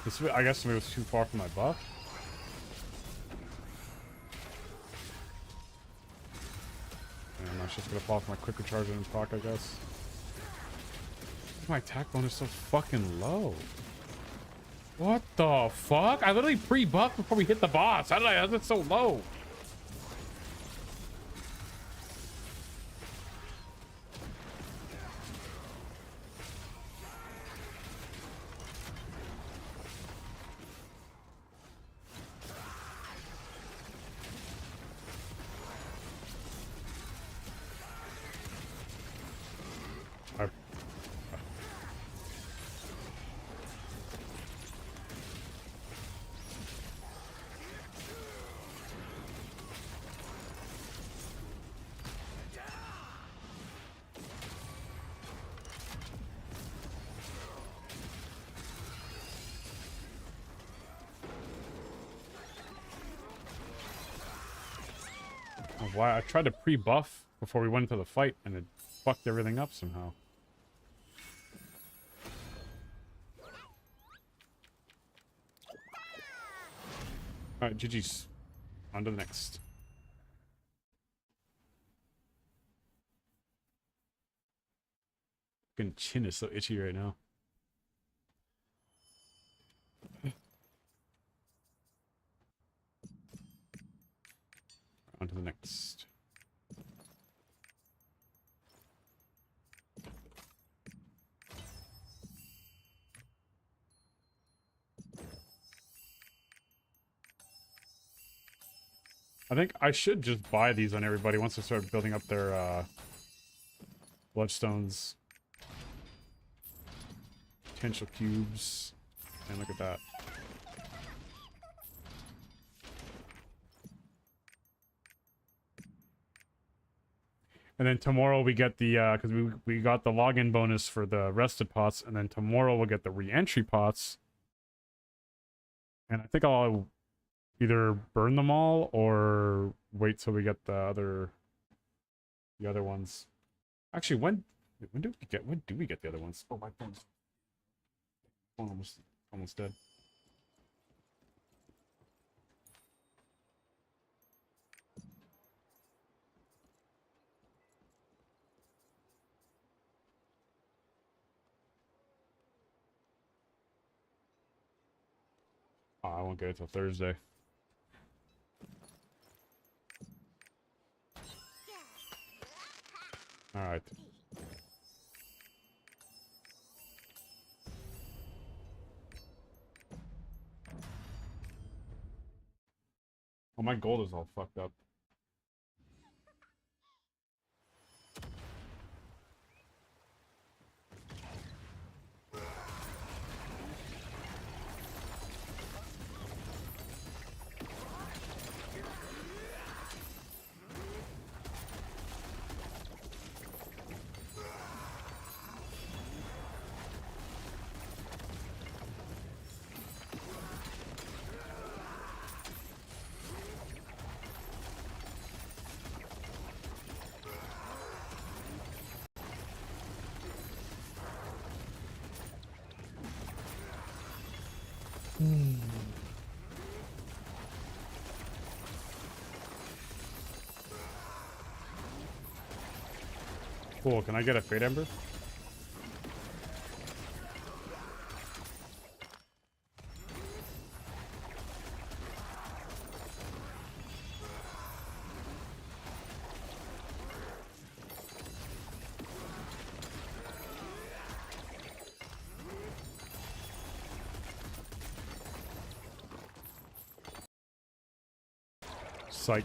This, I guess it was too far from my buff. And I was just gonna fall off my quicker charge and proc, I guess. My attack bonus so fucking low. What the fuck? I literally pre-buffed before we hit the boss. How is it so low? Why I tried to pre-buff before we went into the fight and it fucked everything up somehow. Alright, GG's. On to the next. Fucking chin is so itchy right now. On to the next. I think I should just buy these on everybody once I start building up their bloodstones. Potential cubes. And look at that. And then tomorrow we get the, because we got the login bonus for the rested pots, and then tomorrow we'll get the re-entry pots. And I think I'll either burn them all or wait till we get the other ones. Actually, when do we get the other ones? Oh, my phone's almost dead. Oh, I won't get it till Thursday. All right. Oh, my gold is all fucked up. Cool, can I get a Fate Ember? Psych.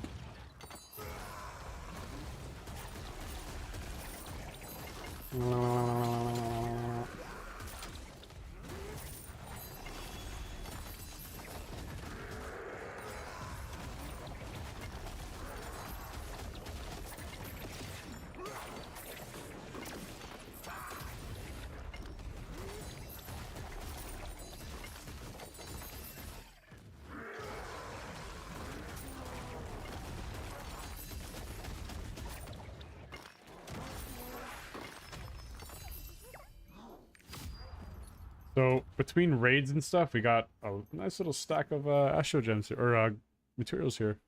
So between raids and stuff, we got a nice little stack of astro gems or materials here.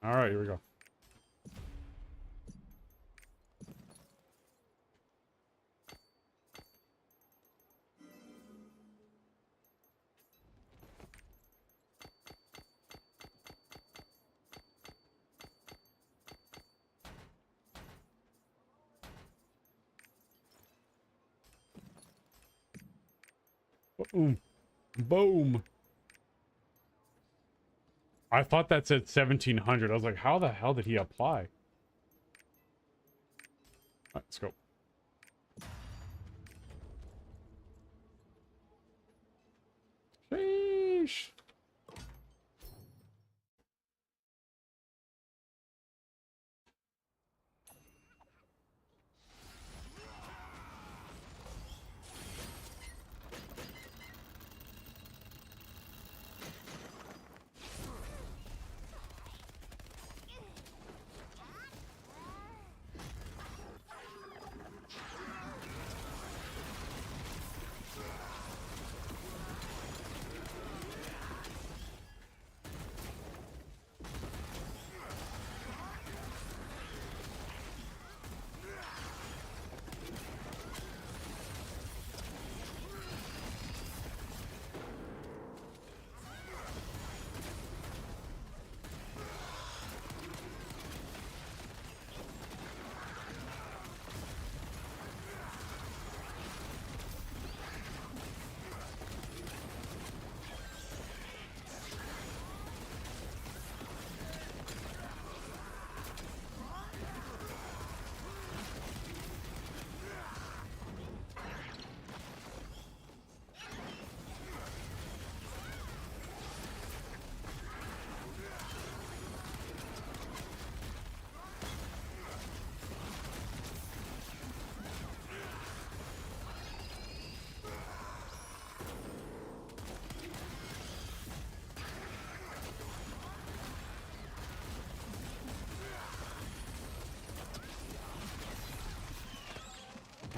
All right, here we go. Boom. Boom. I thought that said 1700. I was like, how the hell did he apply? All right, let's go. Sheesh.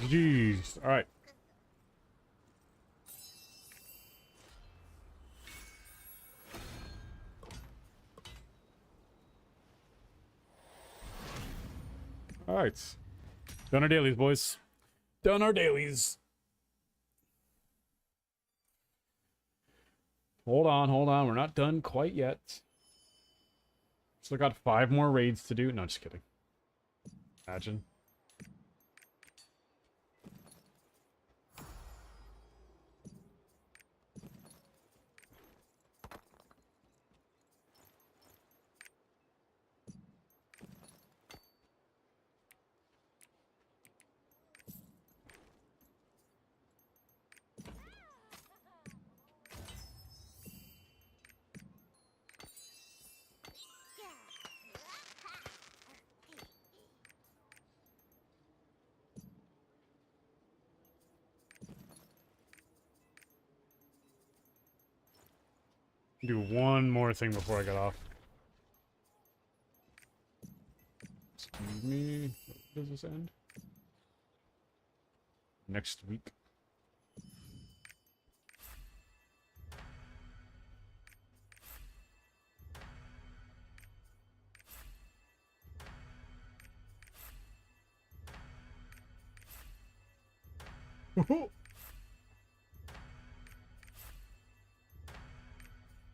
Jeez. All right. All right. Done our dailies, boys. Done our dailies. Hold on, hold on. We're not done quite yet. Still got 5 more raids to do. No, just kidding. Imagine. Do one more thing before I get off. Excuse me. When does this end? Next week.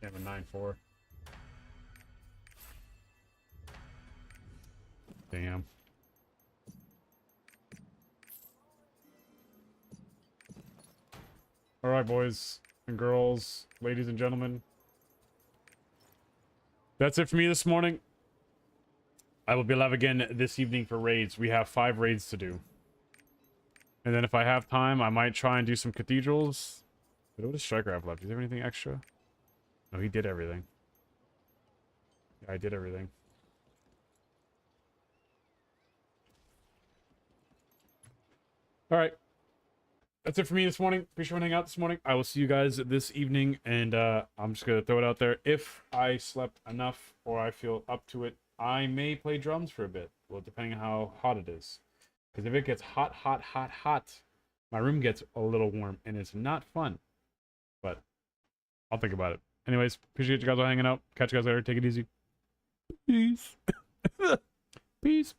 Damn, a 9-4. Damn. Alright, boys and girls, ladies and gentlemen. That's it for me this morning. I will be live again this evening for raids. We have 5 raids to do. And then if I have time, I might try and do some cathedrals. But what does Striker have left? Does he have anything extra? No, he did everything. Yeah, I did everything. Alright. That's it for me this morning. Appreciate you hanging out this morning. I will see you guys this evening. And I'm just going to throw it out there. If I slept enough or I feel up to it, I may play drums for a bit. Well, depending on how hot it is. Because if it gets hot, hot, hot, hot, my room gets a little warm. And it's not fun. But I'll think about it. Anyways, appreciate you guys all hanging out. Catch you guys later. Take it easy. Peace. Peace.